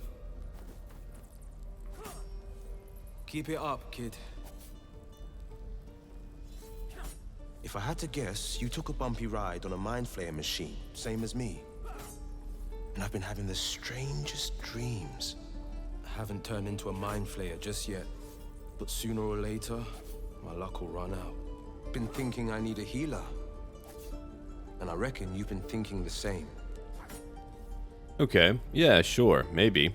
S10: Keep it up, kid.
S8: If I had to guess, you took a bumpy ride on a Mindflayer machine, same as me. And I've been having the strangest dreams.
S10: I haven't turned into a Mindflayer just yet. But sooner or later, my luck will run out.
S8: Been thinking I need a healer. And I reckon you've been thinking the same.
S1: Okay. Yeah, sure. Maybe.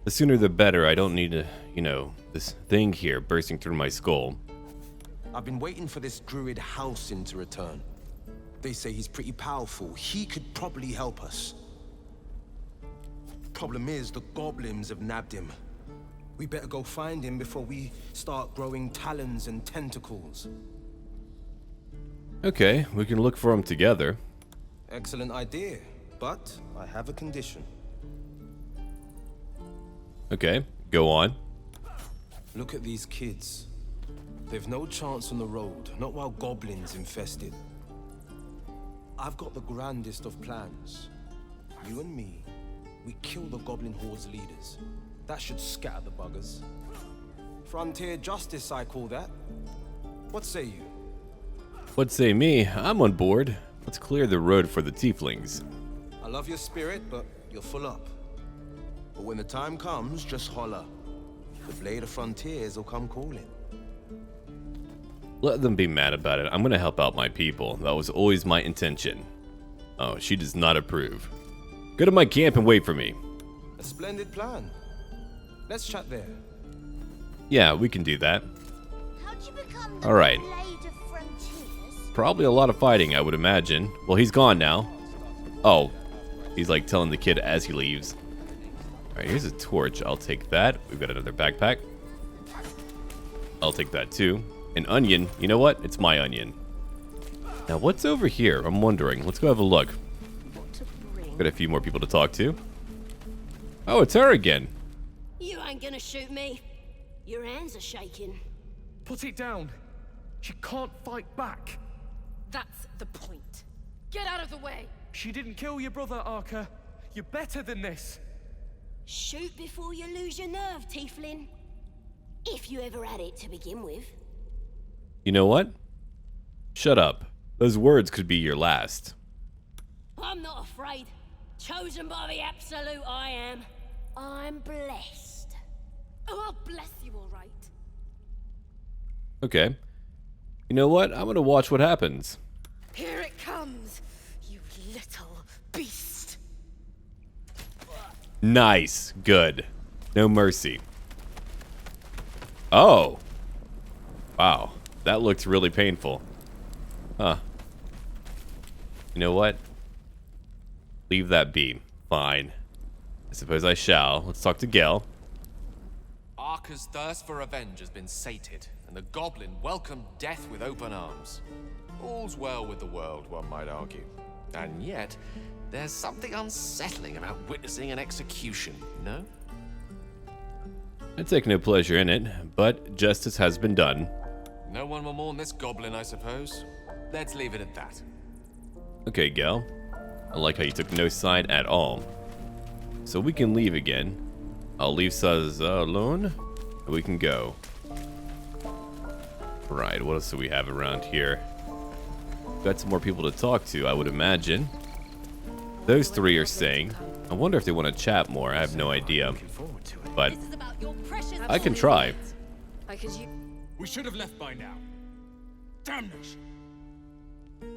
S1: The sooner the better. I don't need this thing here bursting through my skull.
S8: I've been waiting for this druid Halcyon to return. They say he's pretty powerful. He could probably help us. Problem is, the goblins have nabbed him. We better go find him before we start growing talons and tentacles.
S1: Okay, we can look for him together.
S8: Excellent idea, but I have a condition.
S1: Okay, go on.
S10: Look at these kids. They've no chance on the road, not while goblins infest it. I've got the grandest of plans. You and me, we kill the goblin horde's leaders. That should scatter the buggers. Frontier justice, I call that. What say you?
S1: What say me? I'm on board. Let's clear the road for the tieflings.
S8: I love your spirit, but you're full up. But when the time comes, just holler. The Blade of Frontiers will come calling.
S1: Let them be mad about it. I'm gonna help out my people. That was always my intention. Oh, she does not approve. Go to my camp and wait for me.
S10: A splendid plan. Let's chat there.
S1: Yeah, we can do that.
S18: How'd you become the
S1: Alright.
S18: Blade of Frontiers?
S1: Probably a lot of fighting, I would imagine. Well, he's gone now. Oh, he's like telling the kid as he leaves. Alright, here's a torch. I'll take that. We've got another backpack. I'll take that too. An onion. You know what? It's my onion. Now, what's over here? I'm wondering. Let's go have a look. Got a few more people to talk to. Oh, it's her again.
S19: You ain't gonna shoot me. Your hands are shaking.
S20: Put it down. She can't fight back.
S14: That's the point. Get out of the way.
S20: She didn't kill your brother, Arca. You're better than this.
S19: Shoot before you lose your nerve, Tiefling. If you ever had it to begin with.
S1: You know what? Shut up. Those words could be your last.
S19: I'm not afraid. Chosen by the Absolute, I am. I'm blessed.
S14: Oh, I'll bless you, all right.
S1: Okay. You know what? I'm gonna watch what happens.
S14: Here it comes, you little beast.
S1: Nice. Good. No mercy. Oh. Wow. That looked really painful. Huh. You know what? Leave that be. Fine. I suppose I shall. Let's talk to Gel.
S3: Arca's thirst for revenge has been sated, and the goblin welcomed death with open arms. All's well with the world, one might argue. And yet, there's something unsettling about witnessing an execution, you know?
S1: I take no pleasure in it, but justice has been done.
S3: No one will mourn this goblin, I suppose. Let's leave it at that.
S1: Okay, Gel. I like how you took no side at all. So we can leave again. I'll leave Saz alone, and we can go. Right, what else do we have around here? Got some more people to talk to, I would imagine. Those three are staying. I wonder if they want to chat more. I have no idea. But I can try.
S15: We should have left by now. Damnation!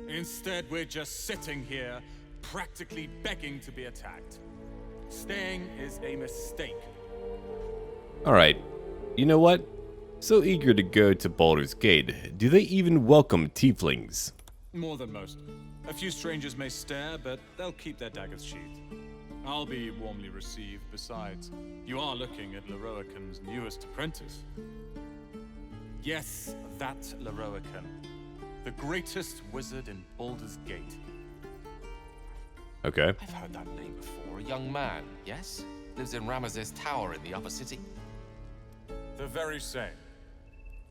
S15: Instead, we're just sitting here, practically begging to be attacked. Staying is a mistake.
S1: Alright. You know what? So eager to go to Baldur's Gate. Do they even welcome tieflings?
S15: More than most. A few strangers may stare, but they'll keep their daggers sheathed. I'll be warmly received. Besides, you are looking at Lae'zel's newest apprentice. Yes, that Lae'zel. The greatest wizard in Baldur's Gate.
S1: Okay.
S3: I've heard that name before. A young man, yes? Lives in Ramesses Tower in the upper city.
S15: The very same.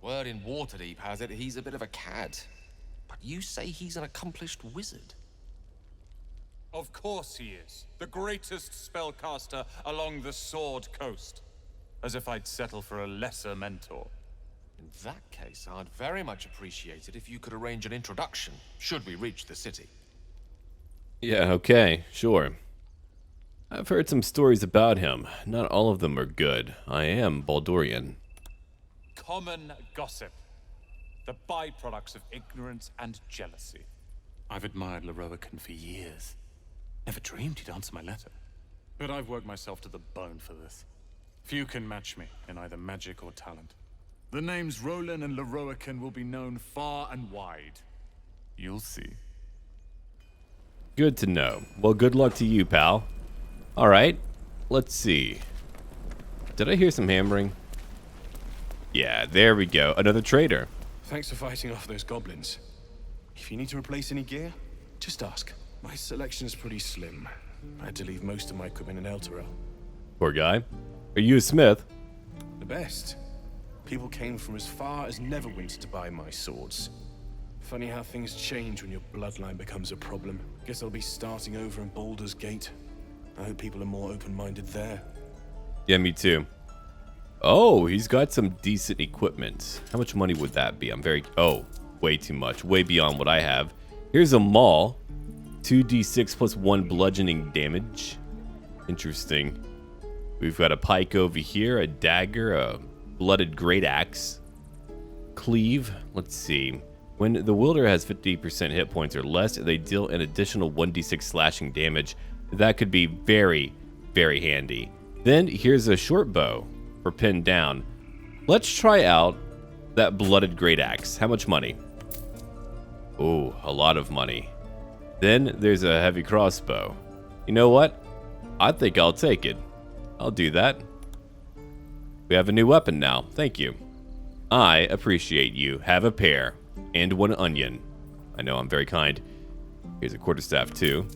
S3: Word in Waterdeep has it he's a bit of a cad. But you say he's an accomplished wizard.
S15: Of course he is. The greatest spellcaster along the Sword Coast. As if I'd settle for a lesser mentor.
S3: In that case, I'd very much appreciate it if you could arrange an introduction, should we reach the city.
S1: Yeah, okay, sure. I've heard some stories about him. Not all of them are good. I am Baldurian.
S15: Common gossip. The byproducts of ignorance and jealousy. I've admired Lae'zel for years. Never dreamed he'd answer my letter. But I've worked myself to the bone for this. Few can match me in either magic or talent. The names Roland and Lae'zel will be known far and wide. You'll see.
S1: Good to know. Well, good luck to you, pal. Alright, let's see. Did I hear some hammering? Yeah, there we go. Another trader.
S8: Thanks for fighting off those goblins. If you need to replace any gear, just ask. My selection is pretty slim. I had to leave most of my equipment in Elturel.
S1: Poor guy. Are you a smith?
S8: The best. People came from as far as Neverwinter to buy my swords. Funny how things change when your bloodline becomes a problem. Guess I'll be starting over in Baldur's Gate. I hope people are more open-minded there.
S1: Yeah, me too. Oh, he's got some decent equipment. How much money would that be? Oh, way too much. Way beyond what I have. Here's a maul. 2d6 plus 1 bludgeoning damage. Interesting. We've got a pike over here, a dagger, a blooded great axe. Cleave. Let's see. When the wielder has 50% hit points or less, they deal an additional 1d6 slashing damage. That could be very, very handy. Then here's a short bow for pinned down. Let's try out that blooded great axe. How much money? Oh, a lot of money. Then there's a heavy crossbow. You know what? I think I'll take it. I'll do that. We have a new weapon now. Thank you. I appreciate you. Have a pear. And 1 onion. I know I'm very kind. Here's a quarterstaff too.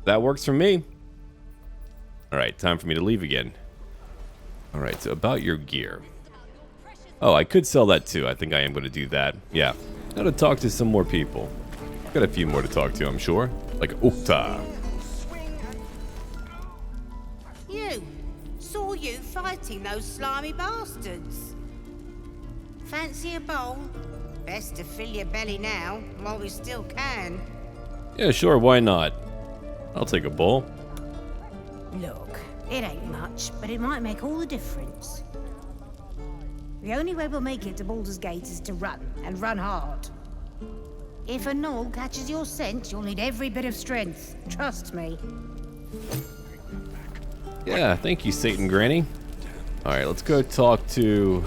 S1: That works for me. Alright, time for me to leave again. Alright, so about your gear. Oh, I could sell that too. I think I am going to do that. Yeah. Gotta talk to some more people. Got a few more to talk to, I'm sure. Like Ukta.
S18: You! Saw you fighting those slimy bastards. Fancy a bowl? Best to fill your belly now, while we still can.
S1: Yeah, sure, why not? I'll take a bowl.
S18: Look, it ain't much, but it might make all the difference. The only way we'll make it to Baldur's Gate is to run, and run hard. If a gnoll catches your scent, you'll need every bit of strength. Trust me.
S1: Yeah, thank you, Satan Granny. Alright, let's go talk to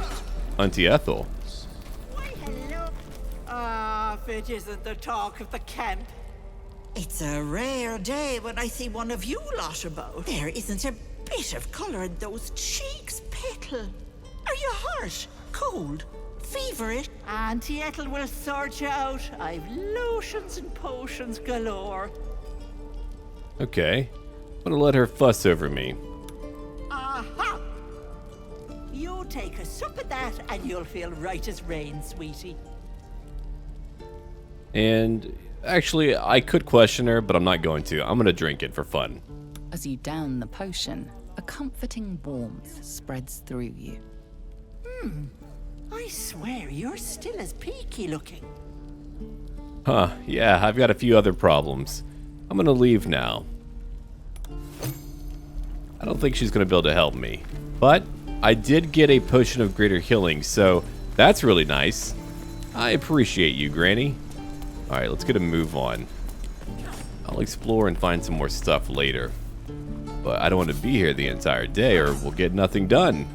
S1: Auntie Ethel.
S21: If it isn't the talk of the camp.
S22: It's a rare day when I see one of you lot about. There isn't a bit of colour in those cheeks, Petal. Are you hurt? Cold? Feverish?
S21: Auntie Ethel will sort you out. I've lotions and potions galore.
S1: Okay. I'm gonna let her fuss over me.
S21: Aha! You take a sup of that and you'll feel right as rain, sweetie.
S1: And actually, I could question her, but I'm not going to. I'm gonna drink it for fun.
S6: As you down the potion, a comforting warmth spreads through you.
S21: I swear you're still as peaky looking.
S1: Huh, yeah, I've got a few other problems. I'm gonna leave now. I don't think she's gonna be able to help me. But I did get a potion of greater healing, so that's really nice. I appreciate you, Granny. Alright, let's get a move on. I'll explore and find some more stuff later. But I don't want to be here the entire day or we'll get nothing done.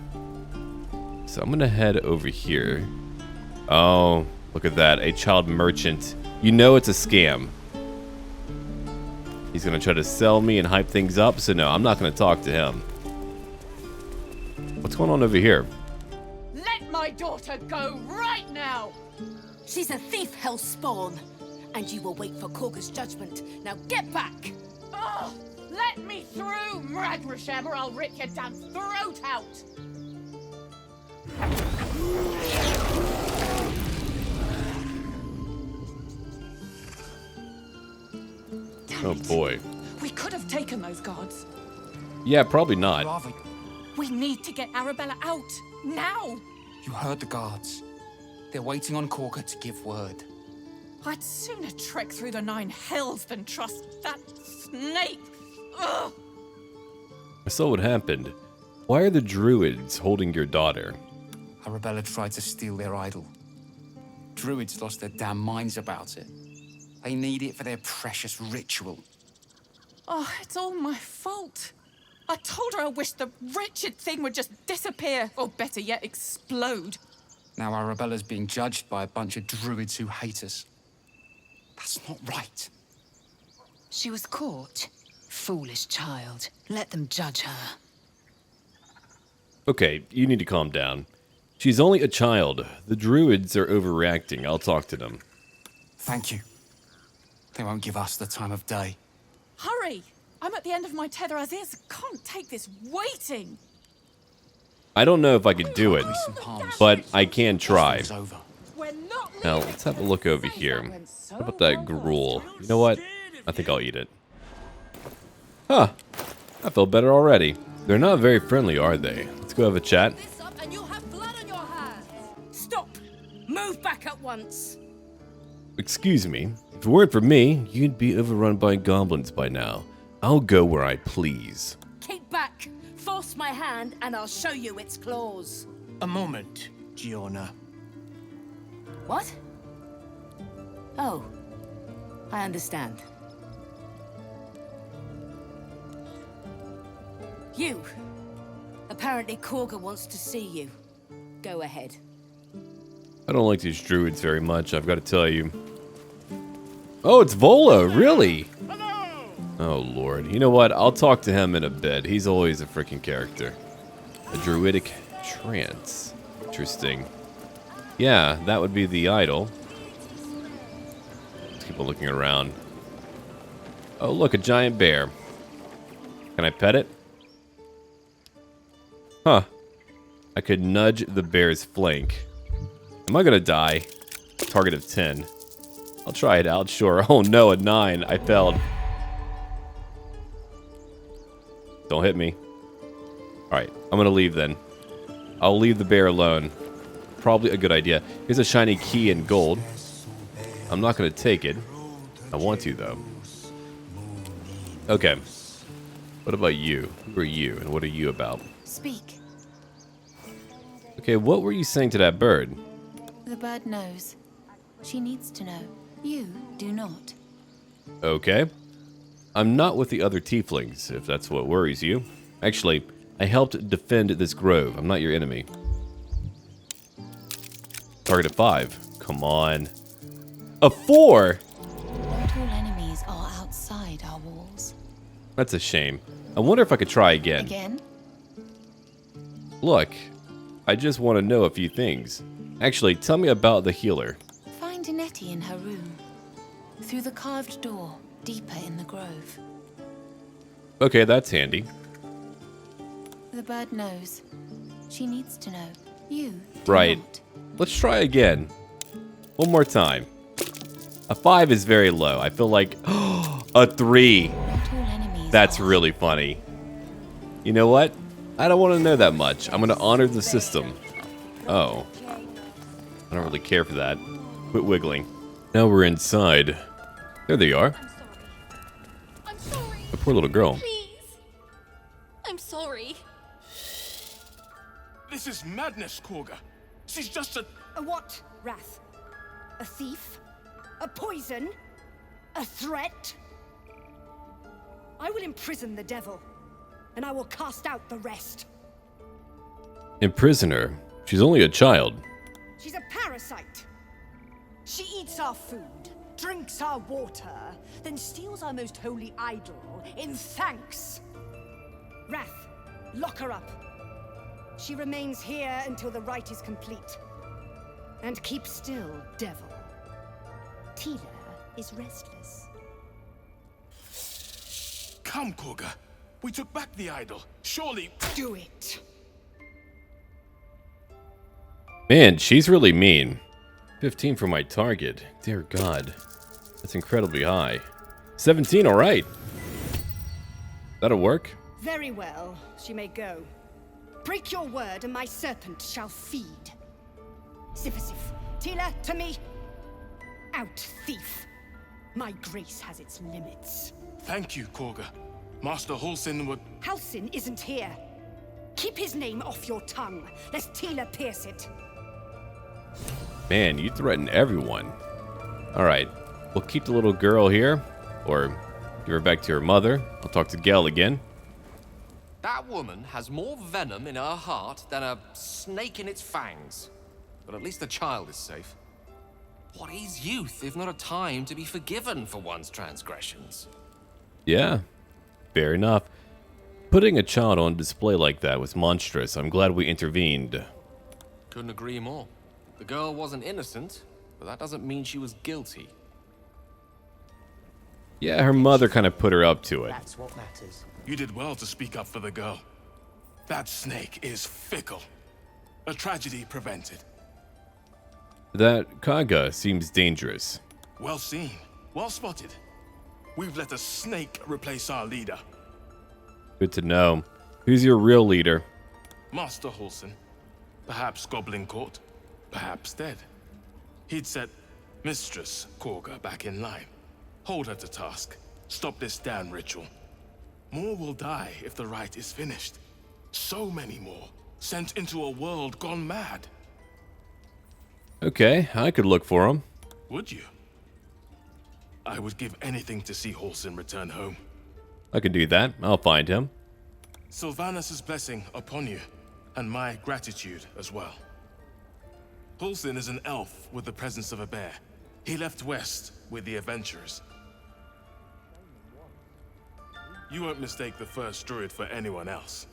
S1: So I'm gonna head over here. Oh, look at that, a child merchant. You know it's a scam. He's gonna try to sell me and hype things up, so no, I'm not gonna talk to him. What's going on over here?
S5: Let my daughter go right now!
S19: She's a thief, hell spawn. And you will wait for Korga's judgment. Now get back!
S5: Oh, let me through, Mragrasham, or I'll rip your damn throat out!
S1: Oh boy.
S5: We could have taken those guards.
S1: Yeah, probably not.
S7: Ravi,
S5: We need to get Arabella out, now!
S7: you heard the guards. They're waiting on Korga to give word.
S5: I'd sooner trek through the 9 hells than trust that snake! Ugh!
S1: I saw what happened. Why are the Druids holding your daughter?
S7: Arabella tried to steal their idol. Druids lost their damn minds about it. They need it for their precious ritual.
S5: Oh, it's all my fault. I told her I wished the wretched thing would just disappear, or better yet, explode.
S7: Now Arabella's being judged by a bunch of Druids who hate us. That's not right.
S9: She was caught. Foolish child. Let them judge her.
S1: Okay, you need to calm down. She's only a child. The Druids are overreacting. I'll talk to them.
S7: Thank you. They won't give us the time of day.
S5: Hurry! I'm at the end of my tether as is. Can't take this waiting.
S1: I don't know if I could do it, but I can try. Now, let's have a look over here. How about that gruel? You know what? I think I'll eat it. Huh. I feel better already. They're not very friendly, are they? Let's go have a chat.
S19: And you'll have blood on your hands. Stop! Move back at once.
S1: Excuse me. If it weren't for me, you'd be overrun by goblins by now. I'll go where I please.
S19: Keep back. Force my hand and I'll show you its claws.
S23: A moment, Giona.
S19: What? Oh, I understand. You. Apparently Korga wants to see you. Go ahead.
S1: I don't like these druids very much, I've got to tell you. Oh, it's Volo, really? Oh, Lord. You know what? I'll talk to him in a bit. He's always a freaking character. A druidic trance. Interesting. Yeah, that would be the idol. Let's keep on looking around. Oh, look, a giant bear. Can I pet it? Huh. I could nudge the bear's flank. Am I gonna die? Target of 10. I'll try it out, sure. Oh no, a 9. I failed. Don't hit me. Alright, I'm gonna leave then. I'll leave the bear alone. Probably a good idea. Here's a shiny key in gold. I'm not gonna take it. I want to, though. Okay. What about you? Who are you, and what are you about?
S6: Speak.
S1: Okay, what were you saying to that bird?
S6: The bird knows. She needs to know. You do not.
S1: Okay. I'm not with the other tieflings, if that's what worries you. Actually, I helped defend this grove. I'm not your enemy. Target of 5. Come on. A 4!
S6: Not all enemies are outside our walls.
S1: That's a shame. I wonder if I could try again.
S6: Again?
S1: Look, I just want to know a few things. Actually, tell me about the healer.
S6: Find Nettie in her room. Through the carved door, deeper in the grove.
S1: Okay, that's handy.
S6: The bird knows. She needs to know. You
S1: Right. Let's try again. One more time. A 5 is very low. I feel like a 3. That's really funny. You know what? I don't want to know that much. I'm going to honor the system. Oh. I don't really care for that. Quit wiggling. Now we're inside. There they are. poor little girl.
S19: Please. I'm sorry.
S8: This is madness, Korga. She's just a...
S18: A what, Wrath? A thief? A poison? A threat? I will imprison the devil, and I will cast out the rest.
S1: Imprison her? She's only a child.
S18: She's a parasite. She eats our food, drinks our water, then steals our most holy idol in thanks. Wrath, lock her up. She remains here until the rite is complete. And keep still, devil. Tila is restless.
S8: Come, Korga. We took back the idol. Surely...
S18: Do it.
S1: Man, she's really mean. 15 for my target. Dear God. That's incredibly high. 17, alright. That'll work.
S18: Very well, she may go. Break your word and my serpent shall feed. Sifasif, Tila, to me. Out, thief. My grace has its limits.
S8: Thank you, Korga. Master Halsin would...
S18: Halsin isn't here. Keep his name off your tongue, lest Tila pierce it.
S1: Man, you threaten everyone. Alright, we'll keep the little girl here. Or give her back to her mother. I'll talk to Gel again.
S3: That woman has more venom in her heart than a snake in its fangs. But at least the child is safe. What is youth if not a time to be forgiven for one's transgressions?
S1: Yeah, fair enough. Putting a child on display like that was monstrous. I'm glad we intervened.
S3: Couldn't agree more. The girl wasn't innocent, but that doesn't mean she was guilty.
S1: Yeah, her mother kind of put her up to it.
S8: That's what matters. You did well to speak up for the girl. That snake is fickle. A tragedy prevented.
S1: That Kaga seems dangerous.
S8: Well seen. Well spotted. We've let a snake replace our leader.
S1: Good to know. Who's your real leader?
S8: Master Halsin. Perhaps Goblin Court. Perhaps dead. He'd set Mistress Korga back in line. Hold her to task. Stop this damn ritual. More will die if the rite is finished. So many more. Sent into a world gone mad.
S1: Okay, I could look for him.
S8: Would you? I would give anything to see Halsin return home.
S1: I could do that. I'll find him.
S8: Sylvanus' blessing upon you, and my gratitude as well. Halsin is an elf with the presence of a bear. He left west with the adventurers. You won't mistake the first druid for anyone else.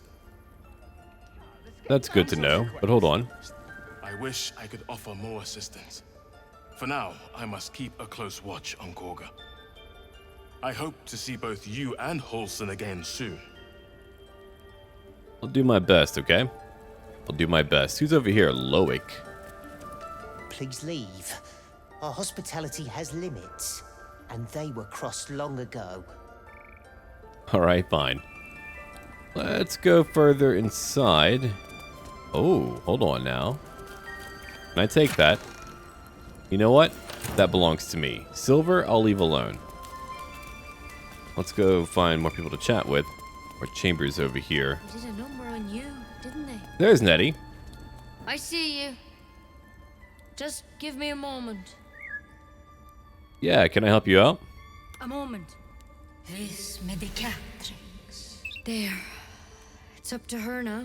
S1: That's good to know, but hold on.
S8: I wish I could offer more assistance. For now, I must keep a close watch on Korga. I hope to see both you and Halsin again soon.
S1: I'll do my best, okay? I'll do my best. Who's over here? Loic.
S11: Please leave. Our hospitality has limits, and they were crossed long ago.
S1: Alright, fine. Let's go further inside. Oh, hold on now. Can I take that? You know what? That belongs to me. Silver, I'll leave alone. Let's go find more people to chat with. More chambers over here.
S12: They did a number on you, didn't they?
S1: There's Nettie.
S12: I see you. Just give me a moment.
S1: Yeah, can I help you out?
S12: A moment. Vis medicatrix. There. It's up to her now.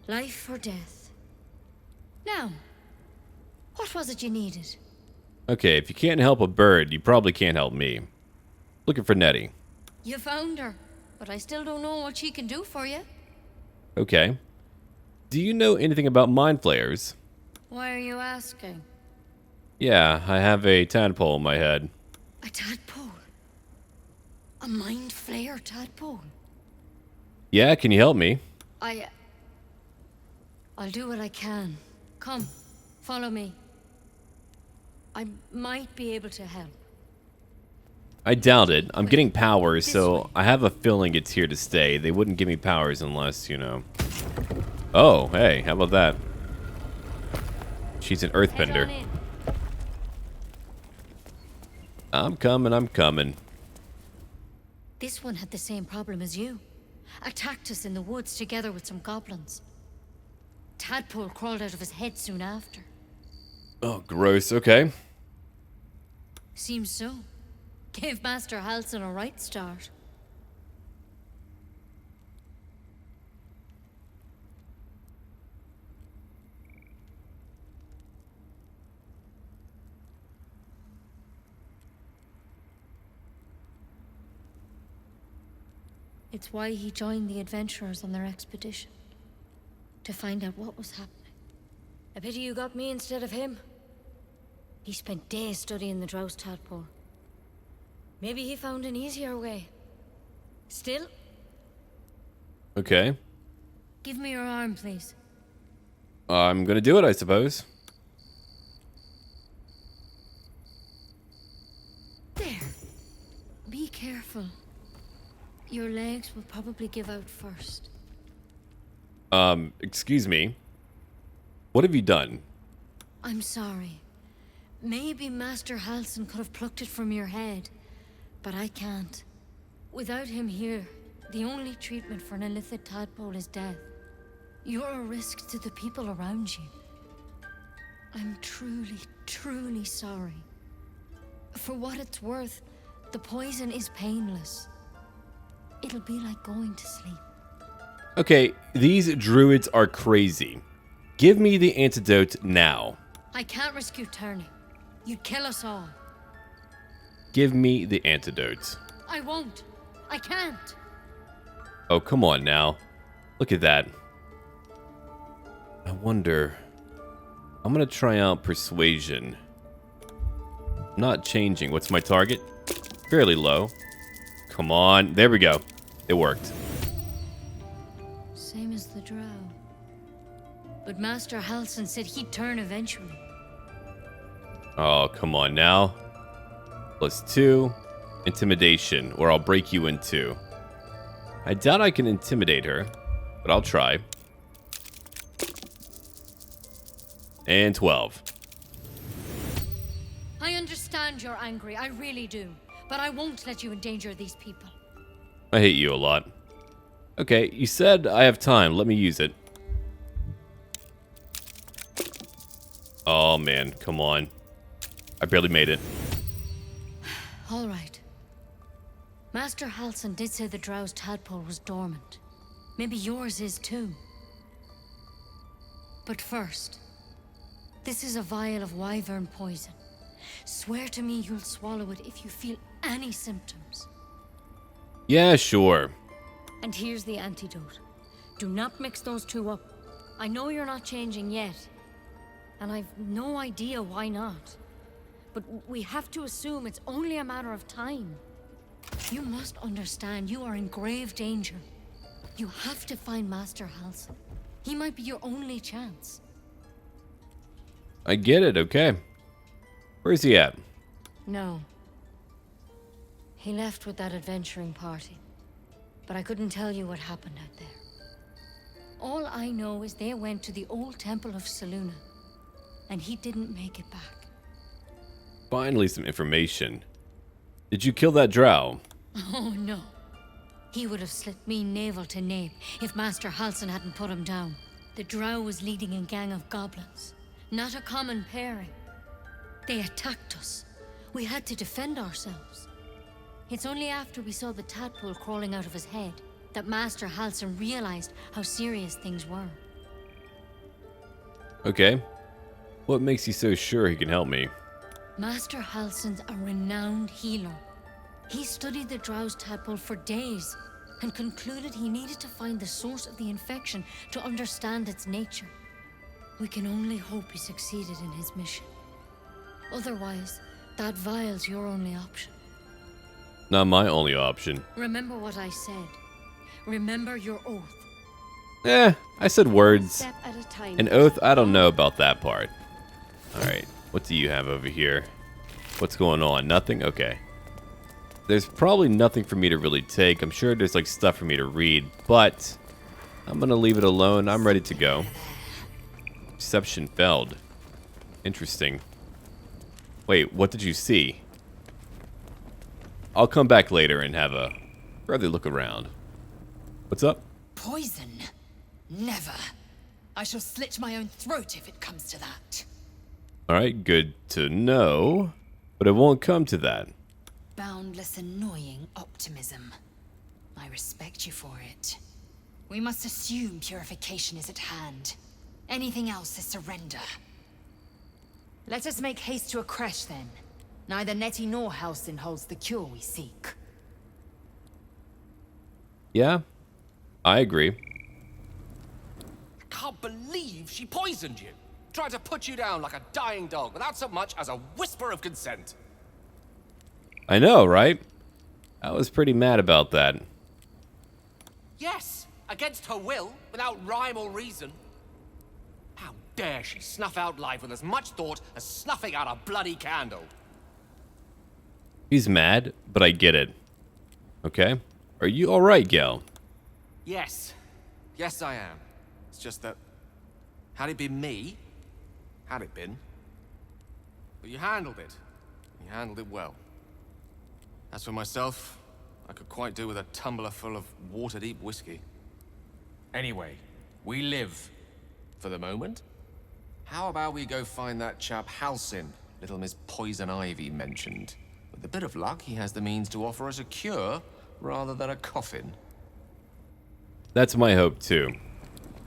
S12: Life or death. Now, what was it you needed?
S1: Okay, if you can't help a bird, you probably can't help me. Looking for Nettie.
S12: You found her, but I still don't know what she can do for you.
S1: Okay. Do you know anything about Mindflayers?
S12: Why are you asking?
S1: Yeah, I have a tadpole in my head.
S12: A tadpole? A mind flayer tadpole?
S1: Yeah, can you help me?
S12: I'll do what I can. Come, follow me. I might be able to help.
S1: I doubt it. I'm getting powers, so I have a feeling it's here to stay. They wouldn't give me powers unless, you know... Oh, hey, how about that? She's an earthbender. I'm coming, I'm coming.
S12: This one had the same problem as you. Attacked us in the woods together with some goblins. Tadpole crawled out of his head soon after.
S1: Oh, gross. Okay.
S12: Seems so. Gave Master Halsin a right start. It's why he joined the adventurers on their expedition. To find out what was happening. A pity you got me instead of him. He spent days studying the Drows tadpole. Maybe he found an easier way. Still?
S1: Okay.
S12: Give me your arm, please.
S1: I'm gonna do it, I suppose.
S12: There. Be careful. Your legs will probably give out first.
S1: Excuse me. What have you done?
S12: I'm sorry. Maybe Master Halsin could have plucked it from your head, but I can't. Without him here, the only treatment for an illithid tadpole is death. You're a risk to the people around you. I'm truly, truly sorry. For what it's worth, the poison is painless. It'll be like going to sleep.
S1: Okay, these druids are crazy. Give me the antidote now.
S12: I can't risk you turning. You'd kill us all.
S1: Give me the antidote.
S12: I won't. I can't.
S1: Oh, come on now. Look at that. I wonder... I'm gonna try out persuasion. Not changing. What's my target? Fairly low. Come on. There we go. It worked.
S12: Same as the drow. But Master Halsin said he'd turn eventually.
S1: Oh, come on now. +2. Intimidation, or I'll break you in two. I doubt I can intimidate her, but I'll try. And 12.
S12: I understand you're angry, I really do. But I won't let you endanger these people.
S1: I hate you a lot. Okay, you said I have time. Let me use it. Oh man, come on. I barely made it.
S12: All right. Master Halsin did say the drow's tadpole was dormant. Maybe yours is too. But first, this is a vial of wyvern poison. Swear to me you'll swallow it if you feel any symptoms.
S1: Yeah, sure.
S12: And here's the antidote. Do not mix those two up. I know you're not changing yet. And I've no idea why not. But we have to assume it's only a matter of time. You must understand you are in grave danger. You have to find Master Halsin. He might be your only chance.
S1: I get it, okay. Where's he at?
S12: No. He left with that adventuring party. But I couldn't tell you what happened out there. All I know is they went to the old temple of Selûne. And he didn't make it back.
S1: Finally some information. Did you kill that drow?
S12: Oh no. He would have slit me navel to nape if Master Halsin hadn't put him down. The drow was leading a gang of goblins. Not a common pairing. They attacked us. We had to defend ourselves. It's only after we saw the tadpole crawling out of his head that Master Halsin realized how serious things were.
S1: Okay. What makes you so sure he can help me?
S12: Master Halsin's a renowned healer. He studied the drow's tadpole for days and concluded he needed to find the source of the infection to understand its nature. We can only hope he succeeded in his mission. Otherwise, that vial's your only option.
S1: Not my only option.
S12: Remember what I said. Remember your oath.
S1: I said words.
S12: Step at a time.
S1: An oath? I don't know about that part. Alright, what do you have over here? What's going on? Nothing? Okay. There's probably nothing for me to really take. I'm sure there's like stuff for me to read, but I'm gonna leave it alone. I'm ready to go. Perception failed. Interesting. Wait, what did you see? I'll come back later and have a rather look around. What's up?
S2: Poison? Never. I shall slit my own throat if it comes to that.
S1: Alright, good to know. But it won't come to that.
S2: Boundless, annoying optimism. I respect you for it. We must assume purification is at hand. Anything else is surrender. Let us make haste to a crash, then. Neither Nettie nor Halsin holds the cure we seek.
S1: Yeah, I agree.
S3: Can't believe she poisoned you. Tried to put you down like a dying dog without so much as a whisper of consent.
S1: I know, right? I was pretty mad about that.
S3: Yes, against her will, without rhyme or reason. How dare she snuff out life with as much thought as snuffing out a bloody candle?
S1: He's mad, but I get it. Okay? Are you alright, Gal?
S3: Yes. Yes, I am. It's just that... Had it been me... Had it been... But you handled it. You handled it well. As for myself, I could quite do with a tumbler full of water-deep whiskey. Anyway, we live. For the moment. How about we go find that chap Halsin, little Miss Poison Ivy mentioned. With a bit of luck, he has the means to offer us a cure, rather than a coffin.
S1: That's my hope, too.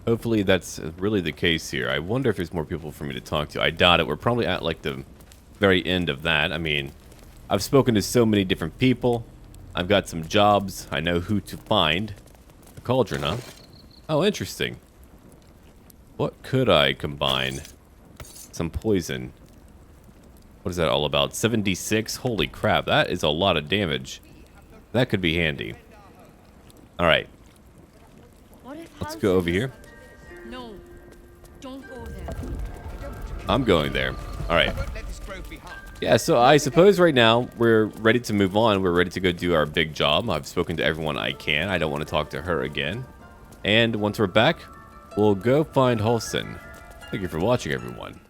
S1: Hopefully that's really the case here. I wonder if there's more people for me to talk to. I doubt it. We're probably at, like, the very end of that. I mean, I've spoken to so many different people. I've got some jobs. I know who to find. A cauldron, huh? Oh, interesting. What could I combine? Some poison. What is that all about? 76? Holy crap, that is a lot of damage. That could be handy. Alright. Let's go over here.
S12: No, don't go there.
S1: I'm going there. Alright. Yeah, so I suppose right now we're ready to move on. We're ready to go do our big job. I've spoken to everyone I can. I don't want to talk to her again. And once we're back, we'll go find Halsin. Thank you for watching, everyone.